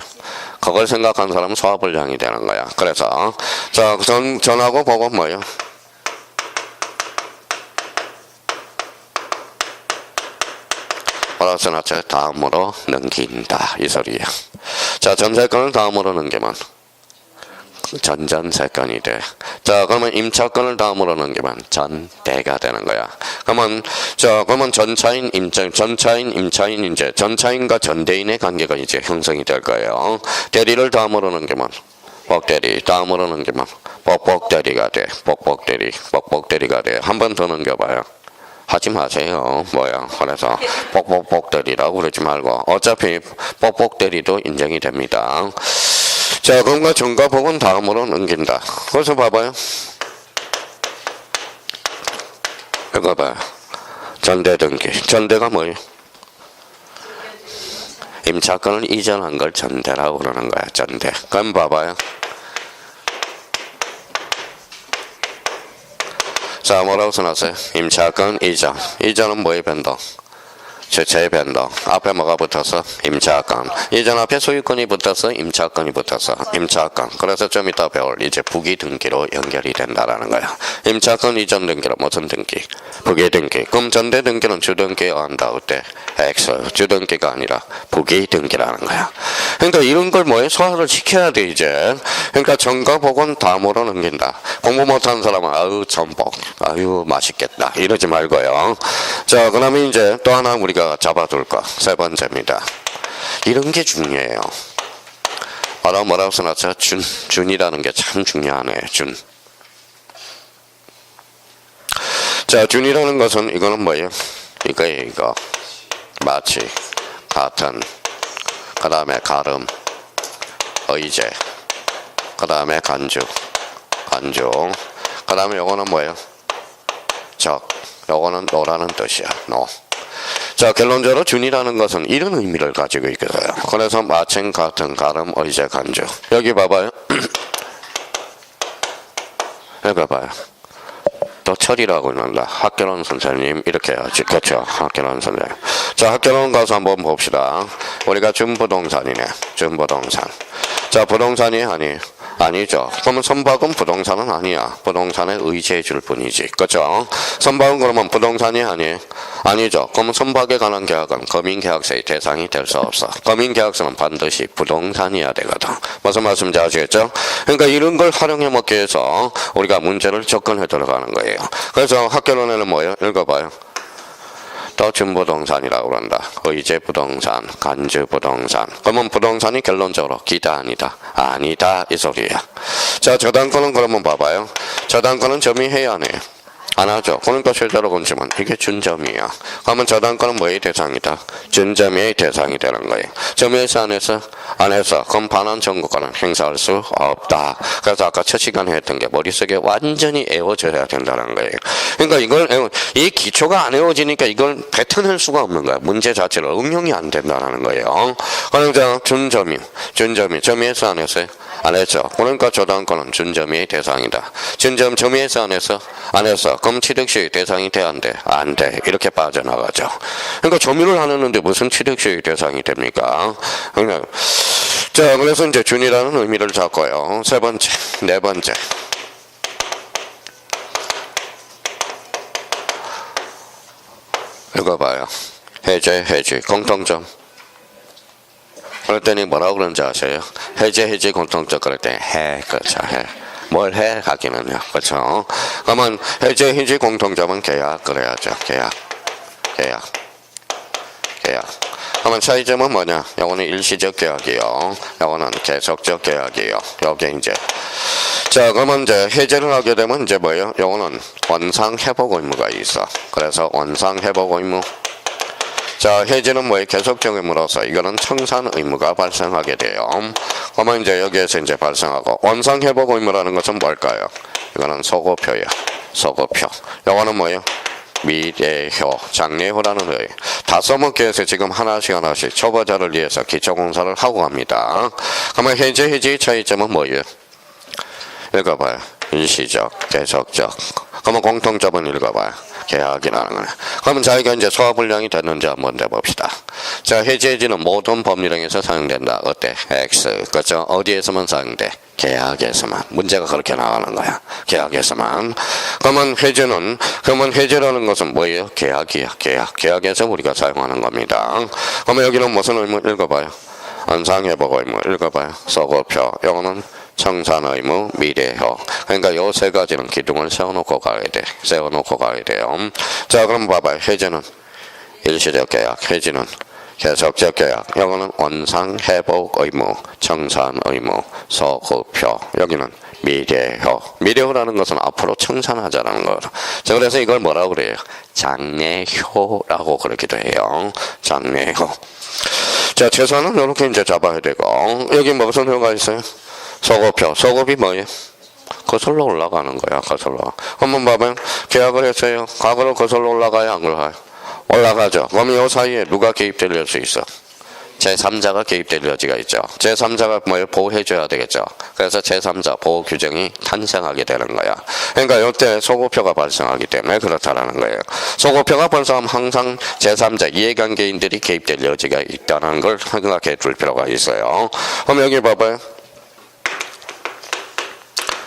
그걸 생각한 사람은 소화불량이 되는 거야. 그래서 자, 전하고 복은 뭐예요? 뭐라고 써놨죠? 다음으로 넘긴다 이 소리야. 자, 전세권을 다음으로 넘기면 전전세권이 돼. 자, 그러면 임차권을 다음으로 넘기면 전대가 되는 거야. 그러면 전차인 임차인 이제 전차인과 전대인의 관계가 이제 형성이 될 거예요. 대리를 다음으로 넘기면 뻑대리, 다음으로 넘기면 뻑뻑대리가 돼. 뻑뻑대리가 돼. 한 번 더 넘겨봐요. 하지 마세요. 그래서 뻑뻑대리라고 그러지 말고 어차피 뻑뻑대리도 인정이 됩니다. 자, 그럼 전과 복은 다음으로 넘긴다. 그래서 봐봐요. 이거 봐요. 전대 등기. 전대가 뭐예요? 임차권을 이전한 걸 전대라고 그러는 거야. 전대. 그럼 봐봐요. 자, 뭐라고 써놨어요? 임차권 이전. 이전은 뭐의 변동? 주체의 변동. 앞에 뭐가 붙어서? 임차권. 이전 앞에 소유권이 붙어서 임차권이 붙어서 임차권. 그래서 좀 이따 배울 이제 부기 등기로 연결이 된다라는 거야. 임차권 이전 등기로 무슨 등기? 부기 등기. 그럼 전대 등기는 주등기에 한다. 그때 X. 주등기가 아니라 부기 등기라는 거야. 그러니까 이런 걸 소화를 시켜야 돼 이제. 그러니까 전과 복은 다음으로 넘긴다. 공부 못하는 사람은 아유 전복. 아유 맛있겠다. 이러지 말고요. 자, 그러면 이제 또 하나 우리가 잡아둘 거. 세 번째입니다. 이런 게 중요해요. 뭐라고 써놨죠? 준이라는 게 참 중요하네. 준. 자, 준이라는 것은 이거는 뭐예요? 이거예요. 이거. 마치, 같은, 그 다음에 가름, 의제, 그 다음에 간주, 그 다음에 요거는 뭐예요? 적. 요거는 노라는 뜻이야. 노. 자, 결론적으로 준이라는 것은 이런 의미를 가지고 있어요. 그래서 마침, 같은, 가름, 의제, 간주. 여기 봐봐요. 여기 봐봐요. 또 철이라고 있는다. 학교론 선생님 이렇게 해야지. 그렇죠. 학교론 선생님. 자, 학교론 가서 한번 봅시다. 우리가 준부동산이네. 준부동산. 자, 부동산이 아니죠. 그러면 선박은 부동산은 아니야. 부동산에 의지해 줄 뿐이지. 그렇죠? 선박은 그러면 부동산이 아니죠. 그러면 선박에 관한 계약은 거민계약서의 대상이 될 수 없어. 거민계약서는 반드시 부동산이어야 되거든. 무슨 말씀인지 아시겠죠? 그러니까 이런 걸 활용해 먹기 위해서 우리가 문제를 접근해 들어가는 거예요. 그래서 학교론에는 뭐예요? 읽어봐요. 또 준부동산이라고 그런다. 의제부동산, 간주부동산. 그러면 부동산이 결론적으로 기다 아니다? 아니다 이 소리야. 자, 저당권은 그러면 봐봐요. 저당권은 점이 해야 안 해요? 안 하죠. 그러니까 실제로 본지만 이게 준점이야. 그러면 저당권은 뭐의 대상이다? 준점의 대상이 되는 거예요. 점에서 안 해서 그럼 반환 청구권은 행사할 수 없다. 그래서 아까 첫 시간에 했던 게 머릿속에 완전히 애워져야 된다는 거예요. 그러니까 이 기초가 안 애워지니까 이걸 뱉어낼 수가 없는 거야. 문제 자체를 응용이 안 된다는 거예요. 그러니까 준점이 점에서 안 했어요? 안 했죠. 그러니까 저당권은 준점의 대상이다. 점에서 안 했어. 그럼 취득시의 대상이 돼, 안 돼? 안 돼. 이렇게 빠져나가죠. 그러니까 점유를 안 했는데 무슨 취득시의 대상이 됩니까? 그러니까 자, 그래서 이제 준이라는 의미를 잡고요. 세 번째, 네 번째. 이거 봐요. 해지, 공통점. 그럴 때는 뭐라고 그런지 아세요? 해지 공통점 그럴 때 그렇죠. 뭘 해? 하기는요. 그렇죠. 그러면 해지 공통점은 계약 그래야죠. 계약. 그러면 차이점은 뭐냐? 요거는 일시적 계약이요. 요거는 계속적 계약이요. 요게 이제. 자, 그러면 이제 해제를 하게 되면 이제 뭐예요? 요거는 원상 회복 의무가 있어. 그래서 원상 회복 의무. 자, 해지는 뭐예요? 계속적 의무로서 이거는 청산 의무가 발생하게 돼요. 그러면 이제 여기에서 이제 발생하고 원상 회복 의무라는 것은 뭘까요? 이거는 소고표예요. 소고표. 이거는 뭐예요? 미래효, 장래효라는 거예요. 다 써먹기 위해서 지금 하나씩 초보자를 위해서 기초공사를 하고 갑니다. 그러면 해지의 차이점은 뭐예요? 읽어봐요. 일시적, 계속적, 그러면 공통점은 읽어봐요. 계약이라는 거네. 그러면 자기가 이제 소화불량이 됐는지 한번 해봅시다. 자, 해지해지는 모든 법률행에서 사용된다. 어때? X. 그렇죠? 어디에서만 사용돼? 계약에서만. 문제가 그렇게 나가는 거야. 계약에서만. 그러면 해지라는 것은 뭐예요? 계약이야. 계약에서 우리가 사용하는 겁니다. 그러면 여기는 무슨 의무 읽어봐요. 원상회복 의무 읽어봐요. 서고표. 요거는 청산의무, 미래효. 그러니까 요 세 가지는 기둥을 세워놓고 가야 돼요. 자, 그럼 봐봐요. 해지는 일시적 계약, 해지는 계속적 계약. 요거는 원상회복 의무, 청산 의무, 서고표. 여기는 미래효. 미래효라는 것은 앞으로 청산하자라는 거. 자, 그래서 이걸 뭐라고 그래요? 장래효라고 그러기도 해요. 장래효. 자, 최소한은 이렇게 이제 잡아야 되고, 여기 무슨 효가 있어요? 소급표. 소급이 뭐예요? 거슬러 올라가는 거야. 거슬러. 한번 봐봐요. 계약을 했어요. 과거로 거슬러 올라가요? 안 올라가요? 올라가죠. 그럼 이 사이에 누가 개입될 수 있어? 제3자가 개입될 여지가 있죠. 제3자가 뭘 보호해줘야 되겠죠. 그래서 제3자 보호 규정이 탄생하게 되는 거야. 그러니까 이때 소고표가 발생하기 때문에 그렇다라는 거예요. 소고표가 발생하면 항상 제3자 이해관계인들이 개입될 여지가 있다는 걸 생각해 둘 필요가 있어요. 그럼 여기 봐봐요.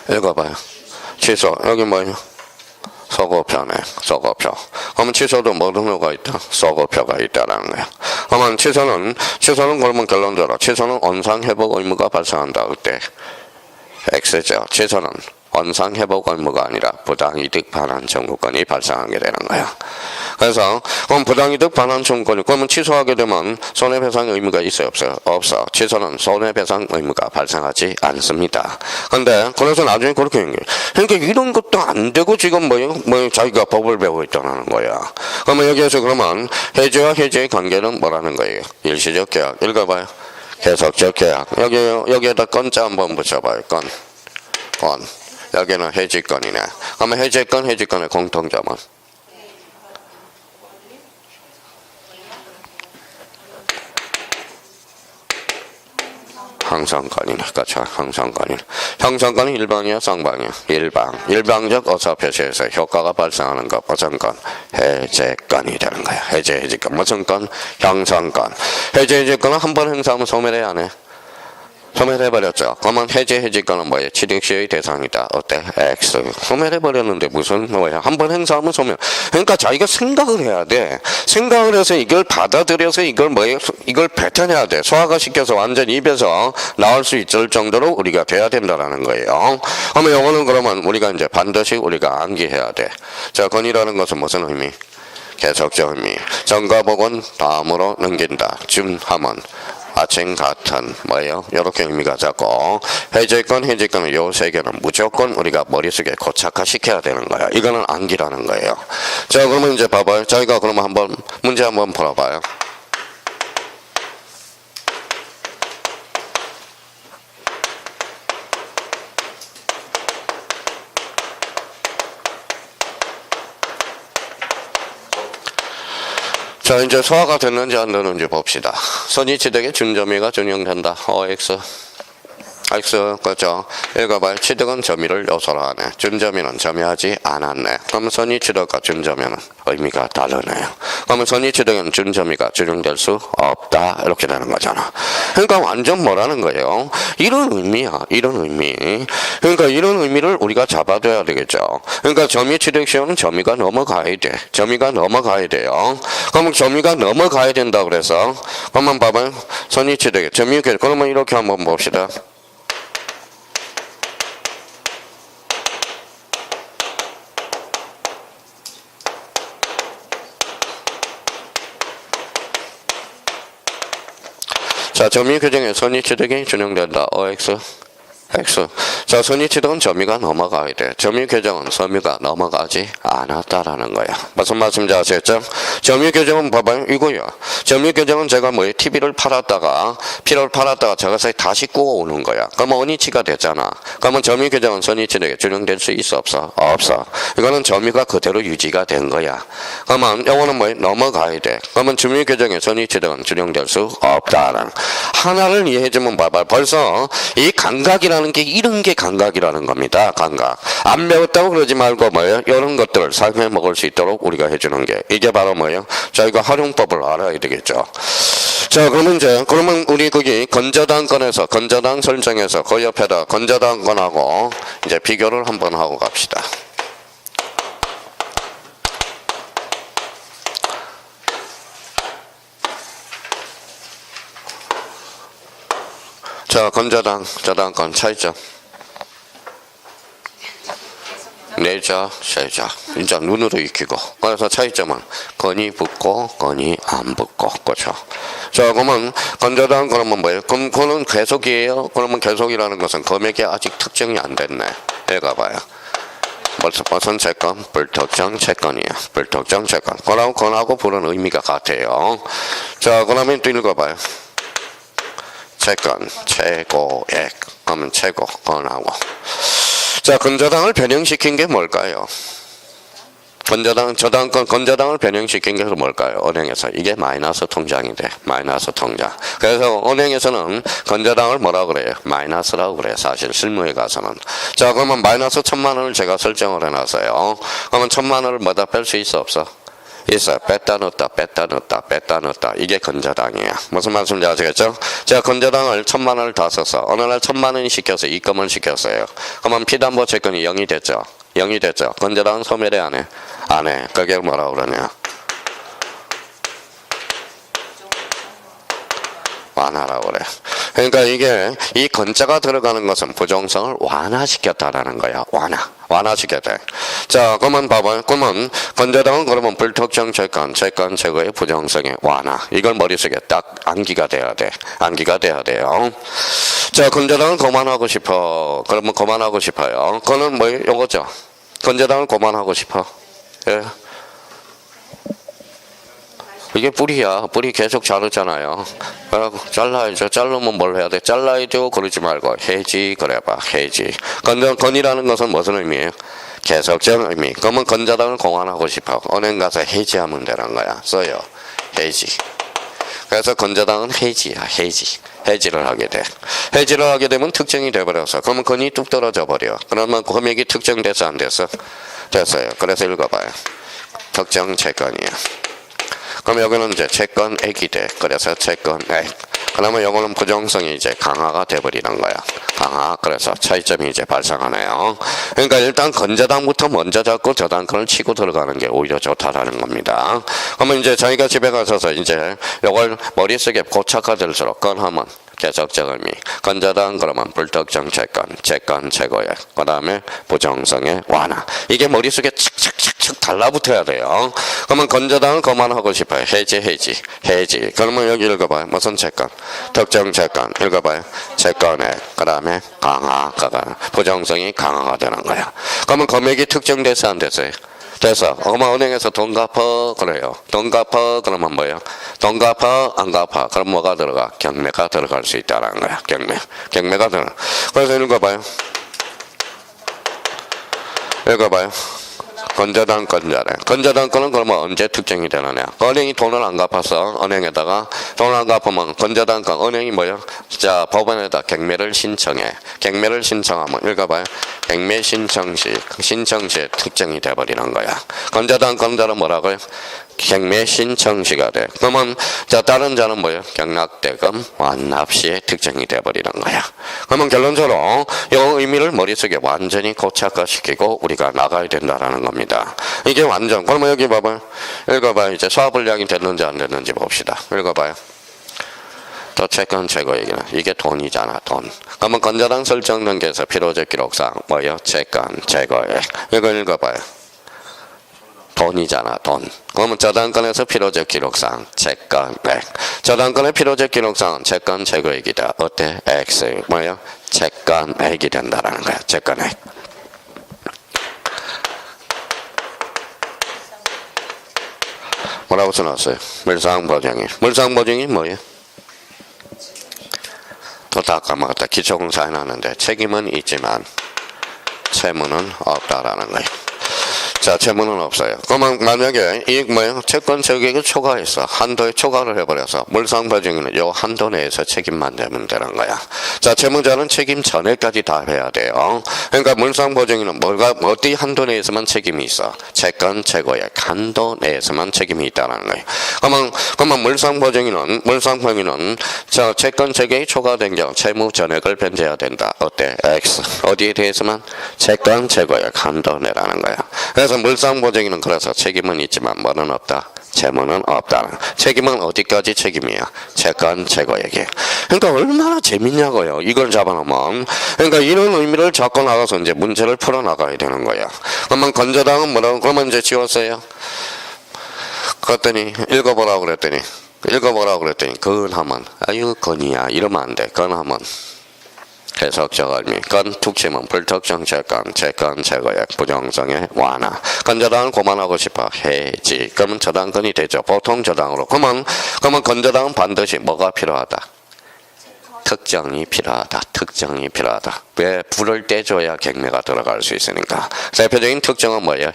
읽어봐요. 취소. 여기 뭐예요? 소고표네. 소고표. 그러면 취소도 모든 효가 있다. 소고표가 있다라는 거야. 그러면 취소는 그러면 결론적으로 취소는 원상회복 의무가 발생한다. 그때 X죠. 취소는 원상회복 의무가 아니라 부당이득 반환 청구권이 발생하게 되는 거야. 그래서 그럼 부당이득 반환 청구권이 그러면 취소하게 되면 손해배상 의무가 있어요? 없어요? 없어. 취소는 손해배상 의무가 발생하지 않습니다. 근데 그래서 나중에 그렇게 얘기해. 그러니까 이런 것도 안 되고 지금 뭐예요? 자기가 법을 배우고 있다는 거야. 그러면 여기에서 그러면 해지와 해지의 관계는 뭐라는 거예요? 일시적 계약. 읽어봐요. 계속적 계약. 여기에다 건자 한번 붙여봐요. 건. 여기는 해지건이네. 그러면 해지건의 공통점은? 항상건이네. 그렇죠. 항상건이네. 형성건은 일방이야, 쌍방이야? 일방. 일방적 어사표시에서 효과가 발생하는 것. 무슨 건? 해제건이 되는 거야. 해제건. 무슨 건? 형성건. 해제건은 한 번 행사하면 소멸해야 하네. 소멸해버렸죠. 그러면 해제건은 뭐예요? 취득시효의 대상이다. 어때? X. 소멸해버렸는데 무슨 뭐야? 한번 행사하면 소멸. 그러니까 자기가 생각을 해야 돼. 생각을 해서 이걸 받아들여서 이걸 뭐예요? 이걸 뱉어내야 돼. 소화가 시켜서 완전 입에서 나올 수 있을 정도로 우리가 돼야 된다라는 거예요. 그러면 요거는 그러면 우리가 이제 반드시 우리가 암기해야 돼. 자, 건이라는 것은 무슨 의미? 계속적 의미. 전과 복은 다음으로 넘긴다. 준하면. 아침 같은 뭐예요? 이렇게 의미가 작고 해제건은 요 세 개는 무조건 우리가 머릿속에 고착화 시켜야 되는 거야. 이거는 암기라는 거예요. 자, 그러면 이제 봐봐요. 저희가 그러면 한번 문제 한번 풀어봐요. 자, 이제 소화가 됐는지 안 되는지 봅시다. 선의취득의 준점유가 준용된다. OX. X, 그렇죠. 읽어봐요. 취득은 점유를 요소로 하네. 준점유는 점유하지 않았네. 그러면 선의취득과 준점유는 의미가 다르네요. 그러면 선의취득은 준점유가 준용될 수 없다. 이렇게 되는 거잖아. 그러니까 완전 뭐라는 거예요? 이런 의미야. 이런 의미. 그러니까 이런 의미를 우리가 잡아둬야 되겠죠. 그러니까 점유취득시효는 점유가 넘어가야 돼. 점유가 넘어가야 돼요. 그러면 점유가 넘어가야 된다 그래서 그러면 봐봐요. 선의취득, 점유, 그러면 이렇게 한번 봅시다. 자, 점유 규정에 선의취득이 준용된다. OX. X. 자, 선의취득은 점유가 넘어가야 돼. 점유 규정은 섬유가 넘어가지 않았다라는 거야. 무슨 말씀인지 아시겠죠? 점유 규정은 봐봐요. 이거야. 점유 규정은 제가 뭐예요? TV를 팔았다가 저것을 다시 구워오는 거야. 그러면 원위치가 됐잖아. 그러면 점유 규정은 선의취득에 준용될 수 있어? 없어? 없어. 이거는 점유가 그대로 유지가 된 거야. 그러면 이거는 뭐예요? 넘어가야 돼. 그러면 점유 규정에 선의취득은 준용될 수 없다라는 하나를 이해해주면 봐봐. 벌써 이 감각이라는 설정하는 게 이런 게 감각이라는 겁니다. 감각. 안 배웠다고 그러지 말고 뭐예요? 이런 것들을 사용해 먹을 수 있도록 우리가 해주는 게 이게 바로 뭐예요? 저희가 활용법을 알아야 되겠죠. 자, 그러면 우리 거기 건저당권에서 건저당 설정해서 그 옆에다 건저당권하고 이제 비교를 한번 하고 갑시다. 자, 건저당, 저당권 차이점. 내자, 세자. 이제 눈으로 익히고. 그래서 차이점은 건이 붙고, 건이 안 붙고. 그렇죠. 자, 그러면 건저당 그러면 뭐예요? 그럼 그는 계속이에요? 그러면 계속이라는 것은 금액이 아직 특정이 안 됐네. 얘가 봐요. 무슨 채권? 불특정 채권이에요. 불특정 채권. 건하고 불은 의미가 같아요. 자, 그러면 또 읽어봐요. 채권, 최고액. 하면 최고, 건하고. 자, 건저당을 변형시킨 게 뭘까요? 건저당을 변형시킨 게 뭘까요? 은행에서. 이게 마이너스 통장이 돼. 마이너스 통장. 그래서 은행에서는 건저당을 뭐라 그래요? 마이너스라고 그래요. 사실 실무에 가서는. 자, 그러면 마이너스 1,000만 원을 제가 설정을 해놨어요. 그러면 1,000만 원을 뭐다 뺄 수 있어? 없어? 있어요. 뺐다 넣었다. 이게 건저당이야. 무슨 말씀인지 아시겠죠? 제가 건저당을 1,000만 원을 다 써서 어느 날 1,000만 원이 시켜서 입금을 시켰어요. 그러면 피담보 채권이 0이 됐죠. 0이 됐죠. 건저당은 소멸해 안 해? 안 해. 그게 뭐라고 그러냐? 완화라고 그래. 그러니까 이게 이 건자가 들어가는 것은 부정성을 완화시켰다라는 거야. 완화시켰다. 자, 그러면 봐봐요. 그러면 건저당은 그러면 불특정 채권 제거의 부정성의 완화. 이걸 머릿속에 딱 암기가 돼야 돼. 암기가 돼야 돼요. 자, 건저당을 그만하고 싶어. 그러면 그만하고 싶어요. 그거는 뭐 요거죠. 건저당을 그만하고 싶어. 예. 이게 뿌리야. 뿌리 계속 자르잖아요. 잘라야죠. 자르면 뭘 해야 돼? 잘라야죠. 그러지 말고 해지 그래봐. 해지. 건이라는 것은 무슨 의미예요? 계속적 의미. 그러면 건저당을 공환하고 싶어. 은행 가서 해지하면 되는 거야. 써요. 해지. 그래서 건저당은 해지야. 해지를 하게 돼. 해지를 하게 되면 특정이 돼버려서 그러면 건이 뚝 떨어져 버려. 그러면 금액이 특정돼서 안 됐어? 됐어요. 그래서 읽어봐요. 특정 채권이야. 그럼 여기는 이제 채권액이 돼. 그래서 채권액. 그러면 요거는 부정성이 이제 강화가 돼버리는 거야. 강화. 그래서 차이점이 이제 발생하네요. 그러니까 일단 건저당부터 먼저 잡고 저당권을 치고 들어가는 게 오히려 좋다라는 겁니다. 그러면 이제 저희가 집에 가셔서 이제 요걸 머릿속에 고착화될수록 건하면 계속적 의미. 건저당 그러면 불특정 채권 최고액. 그 다음에 부정성의 완화. 이게 머릿속에 착착착착 달라붙어야 돼요. 그러면 건저당을 그만하고 싶어요. 해지. 그러면 여기 읽어봐요. 무슨 채권? 특정 채권. 읽어봐요. 채권액. 그 다음에 강화가 부정성이 강화가 되는 거야. 그러면 금액이 특정돼서 안 됐어요? 돼서 그러면 은행에서 돈 갚아 그래요. 돈 갚아 그러면 뭐예요? 돈 갚아 안 갚아 그럼 뭐가 들어가? 경매가 들어갈 수 있다는 거야. 경매가 들어가. 그래서 읽어봐요. 건저당권은 그러면 언제 특정이 되느냐? 은행이 돈을 안 갚아서 은행에다가 돈을 안 갚으면 건저당권 은행이 뭐요? 자, 법원에다 경매를 신청해. 경매를 신청하면 읽어봐요. 경매 신청시에 특정이 돼버리는 거야. 건저당권자는 뭐라고요? 경매 신청시가 돼. 그러면 자 다른 자는 뭐예요? 경락대금 완납시에 특정이 돼버리는 거야. 그러면 결론적으로 이 의미를 머릿속에 완전히 고착화시키고 우리가 나가야 된다라는 겁니다. 이게 완전. 그러면 여기 봐봐요. 읽어봐요. 이제 수화불량이 됐는지 안 됐는지 봅시다. 읽어봐요. 또 채권 최고액이나 이게 돈이잖아. 돈. 그러면 건저당 설정 단계에서 필요적 기록상 뭐예요? 채권 최고액. 이거 읽어봐요. 돈이잖아. 돈. 그러면 저당권에서 필요적 기록상 채권액. 저당권의 필요적 기록상은 채권 최고액이다. 어때? X. 뭐예요? 채권액이 된다라는 거야. 채권액. 뭐라고 써놨어요? 물상보증이. 물상보증이 뭐예요? 또 다 까먹었다. 기초공사 해놨는데 책임은 있지만 채무는 없다라는 거예요. 자, 채무는 없어요. 그러면 만약에 이 뭐예요? 채권 적액을 초과해서 한도에 초과를 해버려서 물상보증인은 요 한도 내에서 책임만 내면 되는 거야. 자, 채무자는 책임 전에까지 다 해야 돼요. 그러니까 물상보증인은 뭐가 어디 한도 내에서만 책임이 있어? 채권 최고액 한도 내에서만 책임이 있다는 거예요. 그러면 물상보증인은 자, 채권 적액이 초과된 경우 채무 전액을 변제해야 된다. 어때? X. 어디에 대해서만? 채권 최고액 한도 내라는 거야. 그래서 물상보증인은 그래서 책임은 있지만 뭐는 없다. 채무는 없다. 책임은 어디까지 책임이야? 채권 최고액이. 그러니까 얼마나 재밌냐고요. 이걸 잡아놓으면. 그러니까 이런 의미를 잡고 나가서 이제 문제를 풀어나가야 되는 거야. 그러면 건저당은 뭐라고? 그러면 이제 지웠어요. 그랬더니 읽어보라고 그랬더니 건하면 아유 건이야 이러면 안 돼. 건하면 해석적 의미. 건 특징은 불특정 채권 최고액 부정성의 완화. 건저당을 고만하고 싶어 해지. 그러면 저당권이 되죠. 보통 저당으로. 그러면 건저당은 반드시 뭐가 필요하다? 특정이 필요하다. 왜? 불을 떼줘야 경매가 들어갈 수 있으니까. 대표적인 특징은 뭐예요?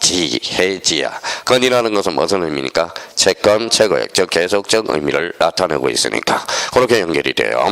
해지야. 건이라는 것은 무슨 의미니까? 채권 최고액, 즉 계속적 의미를 나타내고 있으니까 그렇게 연결이 돼요.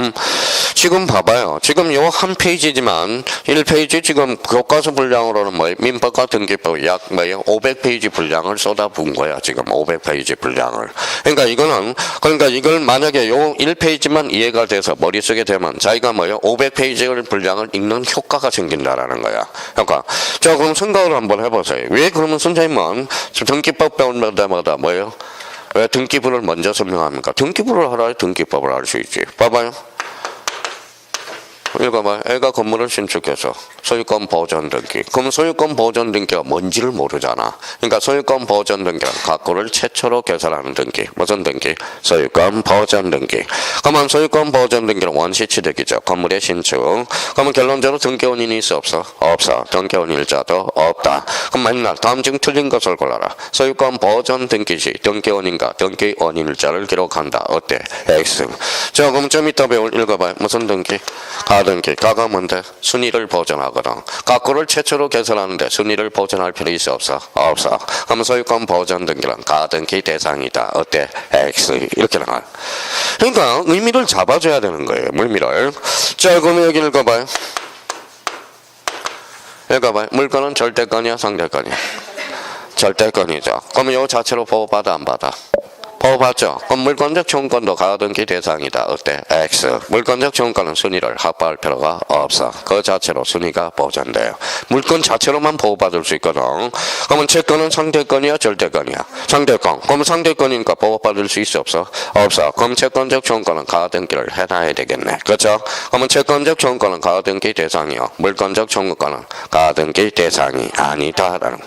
지금 봐봐요. 지금 요 한 페이지지만 1페이지 지금 교과서 분량으로는 뭐 민법과 등기법 약 500페이지 분량을 쏟아부은 거야. 지금 500페이지 분량을. 그러니까 이걸 만약에 요 1페이지만 이해가 돼서 머릿속에 되면 자기가 500페이지를 분량을 읽는 효과가 생긴다라는 거야. 그러니까 자 그럼 생각을 한번 해보세요. 왜 그러면 선생님은 등기법 배울 때마다 왜 등기부를 먼저 설명합니까? 등기부를 알아야 등기법을 알 수 있지. 봐봐요. 읽어봐요. 애가 건물을 신축해서 소유권 보전 등기. 그럼 소유권 보전 등기가 뭔지를 모르잖아. 그러니까 소유권 보전 등기는 가구를 최초로 개설하는 등기. 무슨 등기? 소유권 보전 등기. 그러면 소유권 보전 등기는 원시취득이죠. 건물의 신축. 그러면 결론적으로 등기원인이 있어 없어? 없어. 등기원일자도 없다. 그럼 맨날 다음 중 틀린 것을 골라라. 소유권 보전 등기 시 등기원인과 등기원일자를 기록한다. 어때? X. 자 그럼 좀 이따 읽어봐요. 무슨 등기? 가등기. 가가 뭔데? 순위를 보존하거든. 가구를 최초로 개설하는데 순위를 보존할 필요 있어 없어? 없어. 그럼 소유권 보존 등기는 가등기 대상이다. 어때? X. 이렇게 나가요. 그러니까 의미를 잡아줘야 되는 거예요. 의미를. 자 그럼 여기 읽어봐요. 물건은 절대권이야 상대권이야? 절대권이죠. 그럼 이 자체로 보호받아 안 받아? 보호받죠. 그럼 물권적 청구권도 가등기 대상이다. 어때? X. 물권적 청구권은 순위를 합법할 필요가 없어. 그 자체로 순위가 보존돼요. 물권 자체로만 보호받을 수 있거든. 그러면 채권은 상대권이야 절대권이야? 상대권. 그럼 상대권이니까 보호받을 수 있어 없어? 없어. 그럼 채권적 청구권은 가등기를 해놔야 되겠네. 그렇죠? 그러면 채권적 청구권은 가등기 대상이요. 물권적 청구권은 가등기 대상이 아니다라는.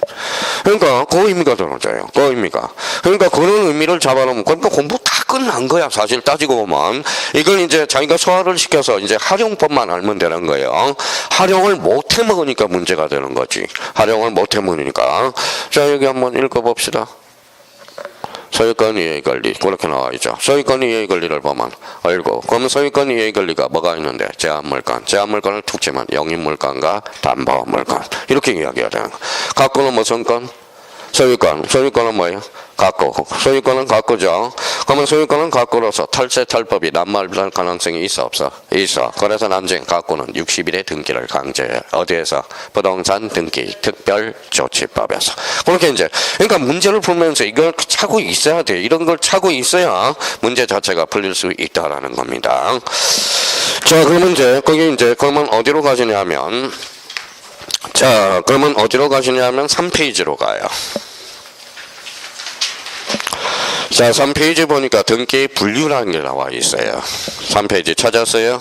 그러니까 그 의미가 들어져요. 그 의미가. 그러니까 그런 의미를 잡아놓으면 그러니까 공부 다 끝난 거야. 사실 따지고 보면 이걸 이제 자기가 소화를 시켜서 이제 활용법만 알면 되는 거예요. 활용을 못 해먹으니까 문제가 되는 거지. 활용을 못 해먹으니까. 자 여기 한번 읽어봅시다. 소유권 이해관리 그렇게 나와있죠. 소유권 이해관리를 보면 알고 그러면 소유권 이해관리가 뭐가 있는데 제한물권. 제한물권을 툭 치면 영입물권과 담보물권 이렇게 이야기해야 되는 거야. 가꾸는 무슨 건? 소유권. 소유권은 뭐예요? 가꾸. 소유권은 가꾸죠. 그러면 소유권은 가꾸로서 탈세 탈법이 남발할 가능성이 있어 없어? 있어. 그래서 나중에 가꾸는 60일의 등기를 강제해. 어디에서? 부동산 등기 특별조치법에서. 그렇게 이제 그러니까 문제를 풀면서 이걸 차고 있어야 돼. 이런 걸 차고 있어야 문제 자체가 풀릴 수 있다라는 겁니다. 자 그러면 이제 거기 이제 그러면 어디로 가시냐면 자 그러면 어디로 가시냐면 3페이지로 가요. 자 3페이지 보니까 등기 분류라는 게 나와 있어요. 3페이지 찾았어요?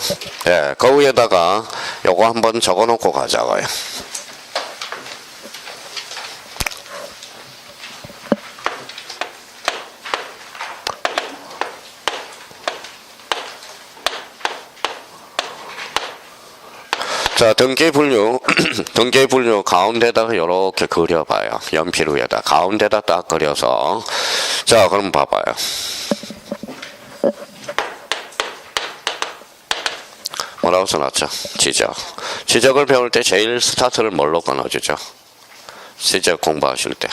예, 그 위에다가 요거 한번 적어 놓고 가자고요. 자, 등기 분류 가운데다가 이렇게 그려봐요. 연필 위에다 가운데다 딱 그려서 자, 그럼 봐봐요. 뭐라고 써놨죠? 지적. 지적을 배울 때 제일 스타트를 뭘로 끊어주죠? 시적 공부하실 때.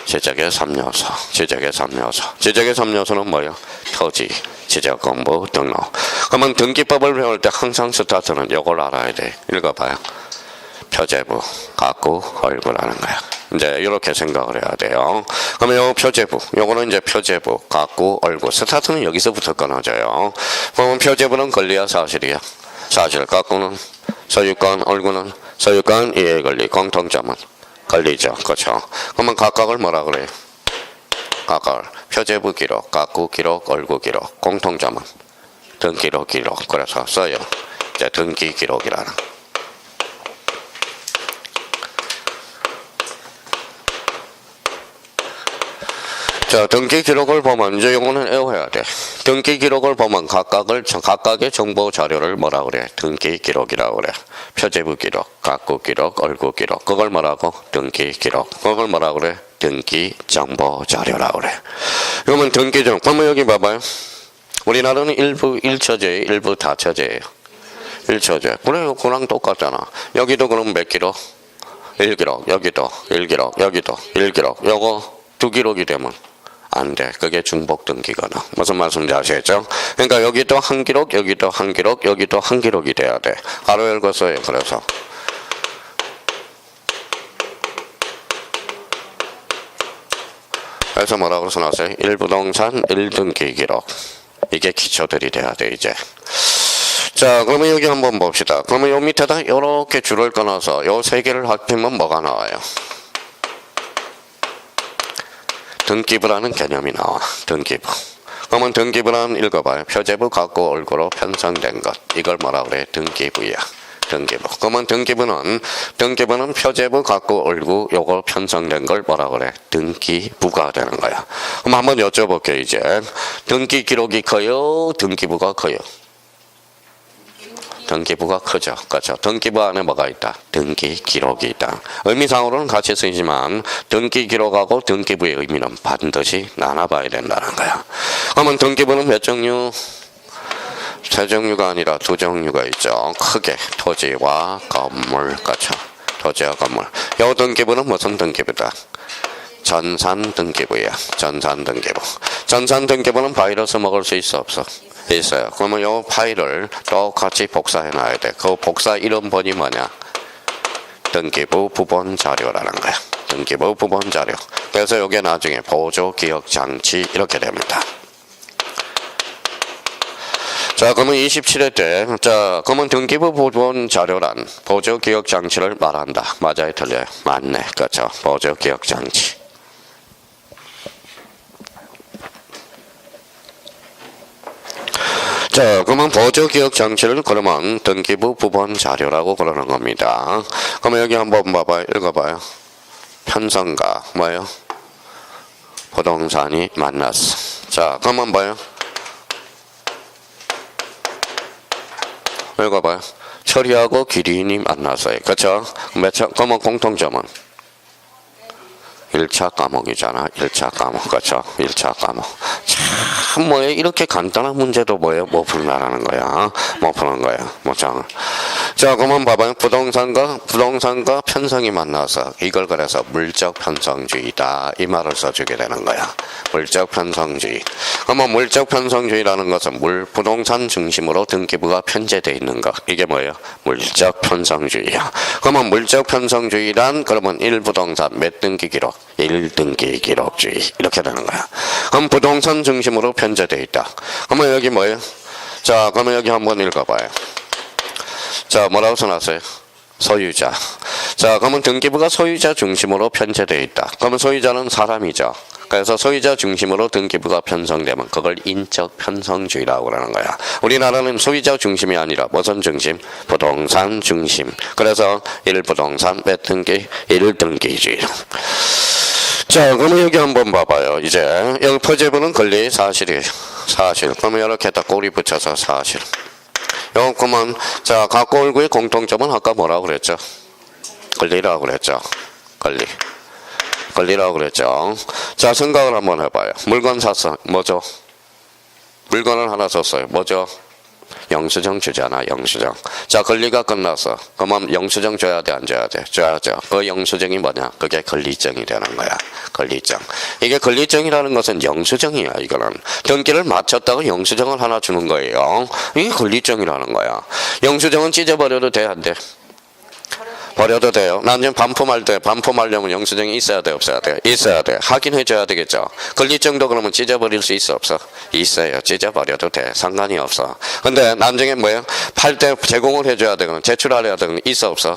지적의 3요소, 지적의 3요소. 지적의 3요소는 뭐예요? 토지, 지적 공부, 등록. 그러면 등기법을 배울 때 항상 스타트는 이걸 알아야 돼. 읽어봐요. 표제부, 가구, 얼굴하는 거야. 이제 이렇게 생각을 해야 돼요. 그러면 요 표제부, 요거는 이제 표제부, 가구, 얼굴. 스타트는 여기서부터 끊어져요. 그러면 표제부는 권리야, 사실이야? 사실. 가구는 소유권, 얼굴은 소유권, 이해권리, 공통점은 권리죠. 그렇죠? 그러면 각각을 뭐라 그래요? 각각을 표제부 기록, 가구 기록, 얼굴 기록, 공통점은 등기록 기록. 그래서 써요. 이제 등기 기록이라는. 자, 등기 기록을 보면 이제 이거는 외워야 돼. 등기 기록을 보면 각각의 정보 자료를 뭐라 그래? 등기 기록이라고 그래. 표제부 기록, 가구 기록, 얼굴 기록. 그걸 뭐라고? 등기 기록. 그걸 뭐라 그래? 등기 정보 자료라고 그래. 그러면 등기 정. 그러면 여기 봐봐요. 우리나라는 일부 1처제예요, 일부 다처제예요. 1처제. 그래, 그랑 똑같잖아. 여기도 그럼 몇 기록? 1기록. 여기도 1기록. 여기도 1기록. 요거 2기록이 되면 안 돼. 그게 중복 등기거든. 무슨 말씀인지 아시겠죠? 그러니까 여기도 한 기록, 여기도 한 기록, 여기도 한 기록이 돼야 돼. 가로 열고 써요. 그래서. 그래서 뭐라고 써놨어요? 1부동산 1등기 기록. 이게 기초들이 돼야 돼, 이제. 자, 그러면 여기 한번 봅시다. 그러면 요 밑에다 이렇게 줄을 끊어서 요 세 개를 합치면 뭐가 나와요? 등기부라는 개념이 나와. 등기부. 그러면 등기부란 읽어봐요. 표제부, 가구, 얼굴로 편성된 것. 이걸 뭐라 그래? 등기부야. 등기부. 그러면 등기부는 표제부, 가구, 얼굴 요거 편성된 걸 뭐라 그래? 등기부가 되는 거야. 그럼 한번 여쭤볼게요, 이제. 등기 기록이 커요? 등기부가 커요? 등기부가 크죠. 그렇죠. 등기부 안에 뭐가 있다? 등기 기록이 있다. 의미상으로는 같이 쓰이지만 등기 기록하고 등기부의 의미는 반드시 나눠봐야 된다는 거야. 그러면 등기부는 몇 종류? 세 종류가 아니라 두 종류가 있죠. 크게 토지와 건물. 그렇죠. 토지와 건물. 요 등기부는 무슨 등기부다? 전산 등기부야. 전산 등기부. 전산 등기부는 바이러스 먹을 수 있어 없어? 있어요. 그러면 요 파일을 똑같이 복사해 놔야 돼. 그 복사 이름번이 뭐냐? 등기부 부본 자료라는 거야. 등기부 부본 자료. 그래서 요게 나중에 보조 기억 장치 이렇게 됩니다. 자, 그러면 27회 때, 자, 그러면 등기부 부본 자료란 보조 기억 장치를 말한다. 맞아요, 틀려요? 맞네. 그렇죠. 보조 기억 장치. 자, 그러면 보조 기억 장치를 그러면 등기부 부본 자료라고 그러는 겁니다. 그러면 여기 한번 봐봐요. 읽어봐요. 편성가 뭐예요? 부동산이 만났어. 자, 그러면 뭐예요? 읽어봐요. 처리하고 기린이 만났어요. 그렇죠? 그러면 공통점은 1차 과목이잖아. 1차 과목. 그렇죠? 1차 과목. 참 뭐예요? 이렇게 간단한 문제도 뭐예요? 못 풀라는 거야. 못 푸는 거야. 못 장. 자, 그러면 봐봐요. 부동산과 편성이 만나서 이걸 그래서 물적 편성주의다. 이 말을 써주게 되는 거야. 물적 편성주의. 그러면 물적 편성주의라는 것은 부동산 중심으로 등기부가 편제되어 있는 것. 이게 뭐예요? 물적 편성주의야. 그러면 물적 편성주의란 그러면 1부동산 몇 등기 기록? 1등기 기록주의. 이렇게 되는 거야. 그럼 부동산 중심으로 편제되어 있다. 그러면 여기 뭐예요? 자, 그러면 여기 한번 읽어봐요. 자, 뭐라고 써놨어요? 소유자. 자, 그러면 등기부가 소유자 중심으로 편제되어 있다. 그러면 소유자는 사람이죠. 그래서 소유자 중심으로 등기부가 편성되면 그걸 인적 편성주의라고 하는 거야. 우리나라는 소유자 중심이 아니라 무슨 중심? 부동산 중심. 그래서 1부동산 몇 등기? 1등기주의. 자, 그러면 여기 한번 봐봐요. 이제 여기 표제부는 권리 사실이에요. 사실. 그러면 이렇게 딱 꼬리 붙여서 사실. 요거만 자, 갖고 얼굴의 공통점은 아까 뭐라고 그랬죠? 권리라고 그랬죠. 권리라고 그랬죠. 자, 생각을 한번 해봐요. 물건 샀어. 뭐죠? 물건을 하나 샀어요. 뭐죠? 영수증 주잖아, 영수증. 자, 권리가 끝났어. 그러면 영수증 줘야 돼, 안 줘야 돼? 줘야죠. 그 영수증이 뭐냐? 그게 권리증이 되는 거야. 권리증. 이게 권리증이라는 것은 영수증이야, 이거는. 등기를 마쳤다고 영수증을 하나 주는 거예요. 이게 권리증이라는 거야. 영수증은 찢어버려도 돼, 안 돼? 버려도 돼요. 나중에 반품할 때 반품하려면 영수증이 있어야 돼, 없어야 돼? 있어야 돼. 확인해줘야 되겠죠. 권리증도 그러면 찢어버릴 수 있어, 없어? 있어요. 찢어버려도 돼. 상관이 없어. 근데 나중에 뭐예요? 팔 때 제공을 해줘야 되거든. 제출하려야 되거든. 있어, 없어?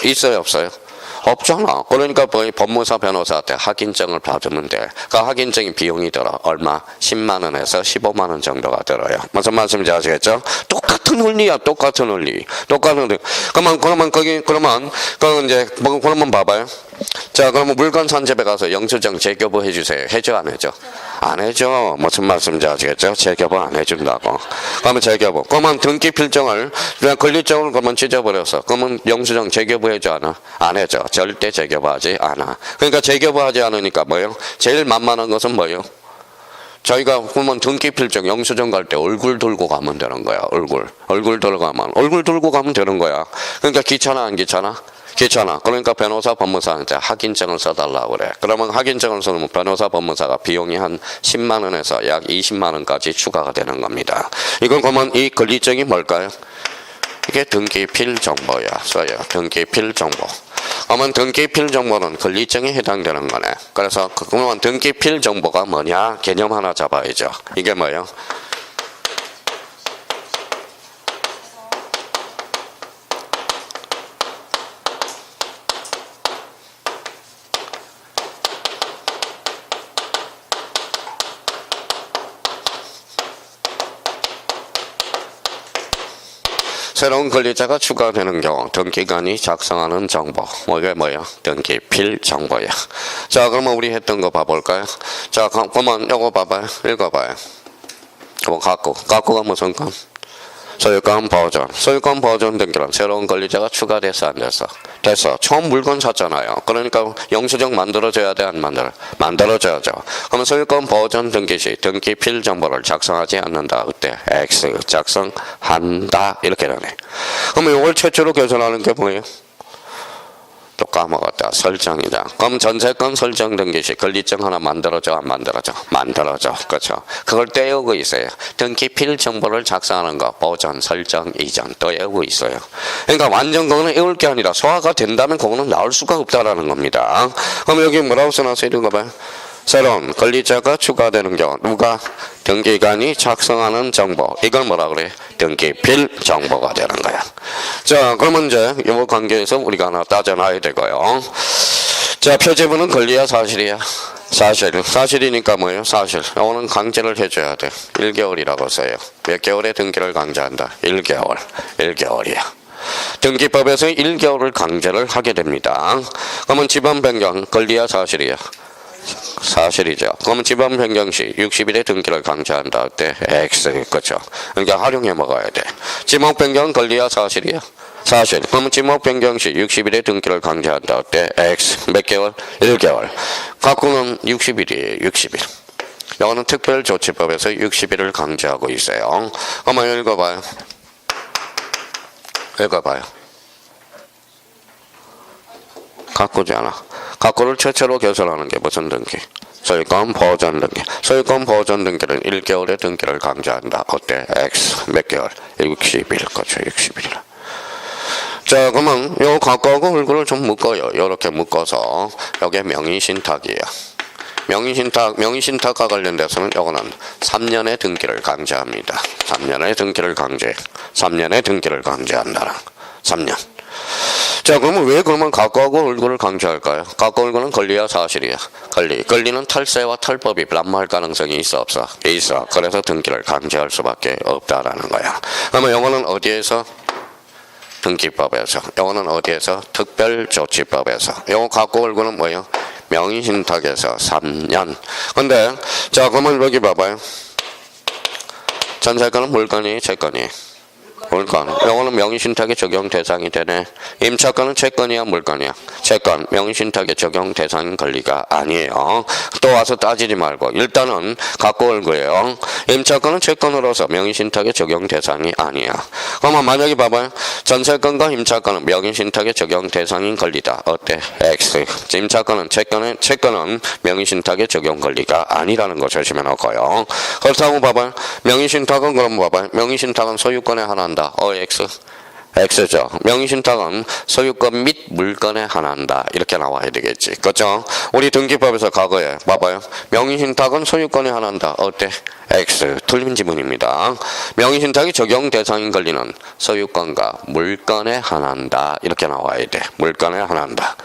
있어요, 없어요? 없잖아. 그러니까 법무사 변호사한테 확인증을 받으면 돼. 그 확인증이 비용이 들어. 얼마? 10만 원에서 15만 원 정도가 들어요. 무슨 말씀인지 아시겠죠? 똑같은 원리야. 똑같은 원리. 똑같은 원리. 그러면 그러면 봐봐요. 자, 그러면 물건 산집에 가서 영수증 재교부 해주세요. 해줘, 안 해줘? 안 해줘. 무슨 말씀인지 아시겠죠? 재교부 안 해준다고. 그러면 재교부. 그러면 등기 필증을, 그냥 권리증을 그러면 찢어버려서. 그러면 영수증 재교부 해줘, 안 해? 안 해줘. 절대 재교부하지 않아. 그러니까 재교부하지 않으니까 뭐예요? 제일 만만한 것은 뭐예요? 저희가 그러면 등기 필증 영수증 갈 때 얼굴 들고 가면 되는 거야. 얼굴 들고 가면 되는 거야. 그러니까 귀찮아, 안 귀찮아? 귀찮아. 그러니까 변호사 법무사한테 확인증을 써달라고 그래. 그러면 확인증을 써놓으면 변호사 법무사가 비용이 한 10만 원에서 약 20만 원까지 추가가 되는 겁니다. 이건 그러면 이 권리증이 뭘까요? 이게 등기필 정보야. 써요. 등기필 정보. 그러면 등기필 정보는 권리증에 해당되는 거네. 그래서 그러면 등기필 정보가 뭐냐? 개념 하나 잡아야죠. 이게 뭐예요? 새로운 권리자가 추가되는 경우 등기관이 작성하는 정보. 이게 뭐예요? 등기필 정보야. 자, 그러면 우리 했던 거 봐볼까요? 자, 그러면 요거 봐봐요. 읽어봐요. 그럼 갖고가 무슨 건? 소유권 보존. 소유권 보존 등기는 새로운 권리자가 추가돼서 안 됐어? 됐어. 처음 물건 샀잖아요. 그러니까 영수증 만들어줘야 돼, 안 만들어? 만들어줘야죠. 그러면 소유권 보존 등기 시 등기필 정보를 작성하지 않는다. 그때 X 작성한다. 이렇게 되네. 그러면 이걸 최초로 개선하는 게 뭐예요? 또 까먹었다. 설정이다. 그럼 전세권 설정 등기 시 권리증 하나 만들어줘, 안 만들어줘? 만들어줘. 그렇죠. 그걸 떼우고 있어요. 등기필 정보를 작성하는 거 보존, 설정, 이전 떼우고 있어요. 그러니까 완전 그거는 외울 게 아니라 소화가 된다면 그거는 나올 수가 없다라는 겁니다. 그럼 여기 뭐라고 써놨어요? 읽어봐요. 새로운 권리자가 추가되는 경우 누가? 등기관이 작성하는 정보. 이걸 뭐라 그래? 등기필 정보가 되는 거야. 자, 그러면 이제 이 관계에서 우리가 하나 따져놔야 되고요. 자, 표제부는 권리야, 사실이야? 사실이니까 뭐예요? 사실. 이거는 강제를 해줘야 돼. 1개월이라고 써요. 몇 개월에 등기를 강제한다? 1개월. 1개월이야. 등기법에서 1개월을 강제를 하게 됩니다. 그러면 지번 변경 권리야, 사실이야? 사실이죠. 그러면 지번 변경 시 60일의 등기를 강제한다. 그때 X. 그렇죠. 그러니까 활용해 먹어야 돼. 지목 변경 권리야, 사실이야? 사실. 그러면 지목 변경 시 60일의 등기를 강제한다. 그때 X. 몇 개월? 1개월. 갖고는 60일이에요. 60일. 이거는 특별조치법에서 60일을 강제하고 있어요. 한번 읽어봐요. 가꾸지 않아. 가꾸를 최초로 개설하는 게 무슨 등기? 소유권 보존 등기. 소유권 보존 등기는 1개월의 등기를 강제한다. 어때? X. 몇 개월? 60일. 그렇죠. 60일. 자, 그러면 요 가꾸하고 얼굴을 좀 묶어요. 요렇게 묶어서 요게 명의신탁이에요. 명의신탁과 관련돼서는 요거는 3년의 등기를 강제합니다. 3년의 등기를 강제한다. 3년. 자, 그러면 왜 그러면 가꾸하고 얼굴을 강제할까요? 가꾸 얼굴은 권리야, 사실이야? 권리는 탈세와 탈법이 난무할 가능성이 있어, 없어? 있어. 그래서 등기를 강제할 수밖에 없다라는 거야. 그러면 요거는 어디에서? 등기법에서. 요거는 어디에서? 특별조치법에서. 요거 가꾸 얼굴은 뭐예요? 명의신탁에서 3년. 근데 자, 그러면 여기 봐봐요. 전세권은 물건이, 채권이? 물건. 요거는 명의신탁에 적용 대상이 되네. 임차권은 채권이야 물건이야? 채권. 명의신탁에 적용 대상인 권리가 아니에요. 또 와서 따지지 말고 일단은 갖고 올 거예요. 임차권은 채권으로서 명의신탁에 적용 대상이 아니야. 그러면 만약에 봐봐요. 전세권과 임차권은 명의신탁에 적용 대상인 권리다. 어때? X. 임차권은 채권은 명의신탁에 적용 권리가 아니라는 거 조심해 놓고요. 그렇다고 봐봐요. 명의신탁은 그럼 봐봐요. 명의신탁은 소유권에 한한다. X. X죠. 명의신탁은 소유권 및 물건에 한한다. 이렇게 나와야 되겠지. 그렇죠? 우리 등기법에서 과거에 봐봐요. 명의신탁은 소유권에 한한다. 어때? X. 틀린 지문입니다. 명의신탁이 적용 대상인 권리는 소유권과 물건에 한한다. 이렇게 나와야 돼. 물건에 한한다.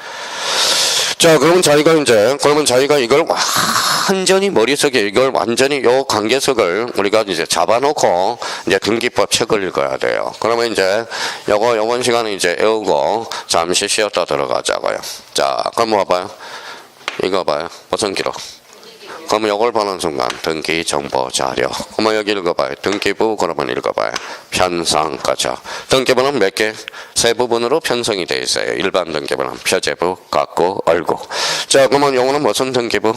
자, 그러면 자기가 이걸 완전히 머릿속에 이걸 완전히 요 관계석을 우리가 이제 잡아놓고 이제 등기법 책을 읽어야 돼요. 그러면 이제 요번 시간에 이제 외우고 잠시 쉬었다 들어가자고요. 자, 그럼 봐봐요. 이거 봐요. 무슨 기록? 그러면 이걸 보는 순간 등기 정보 자료. 그러면 여기 읽어봐요. 등기부 그러면 읽어봐요. 편성 그죠. 등기부는 몇 개? 세 부분으로 편성이 되어 있어요. 일반 등기부는 표제부, 갖고, 얼고. 자, 그러면 요거는 무슨 등기부?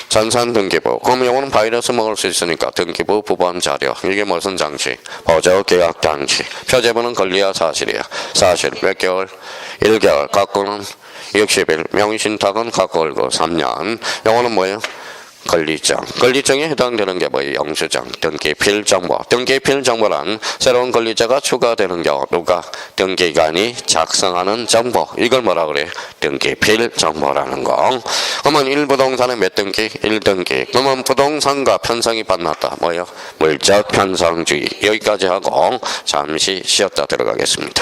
전산 등기부. 그러면 요거는 바이러스 먹을 수 있으니까 등기부 부본 자료. 이게 무슨 장치? 보조 계약 장치. 표제부는 권리야 사실이야. 사실 몇 개월? 1개월. 갖고는 60일. 명의신탁은 갖고 얼고 3년. 요거는 뭐예요? 권리정. 권리정에 해당되는 게 뭐예요? 영수증, 등기필 정보. 등기필 정보란 새로운 권리자가 추가되는 경우 누가 등기관이 작성하는 정보. 이걸 뭐라 그래? 등기필 정보라는 거. 그러면 1부동산의 몇 등기? 1등기. 그러면 부동산과 편성이 만났다. 뭐예요? 물적 편성주의. 여기까지 하고 잠시 쉬었다 들어가겠습니다.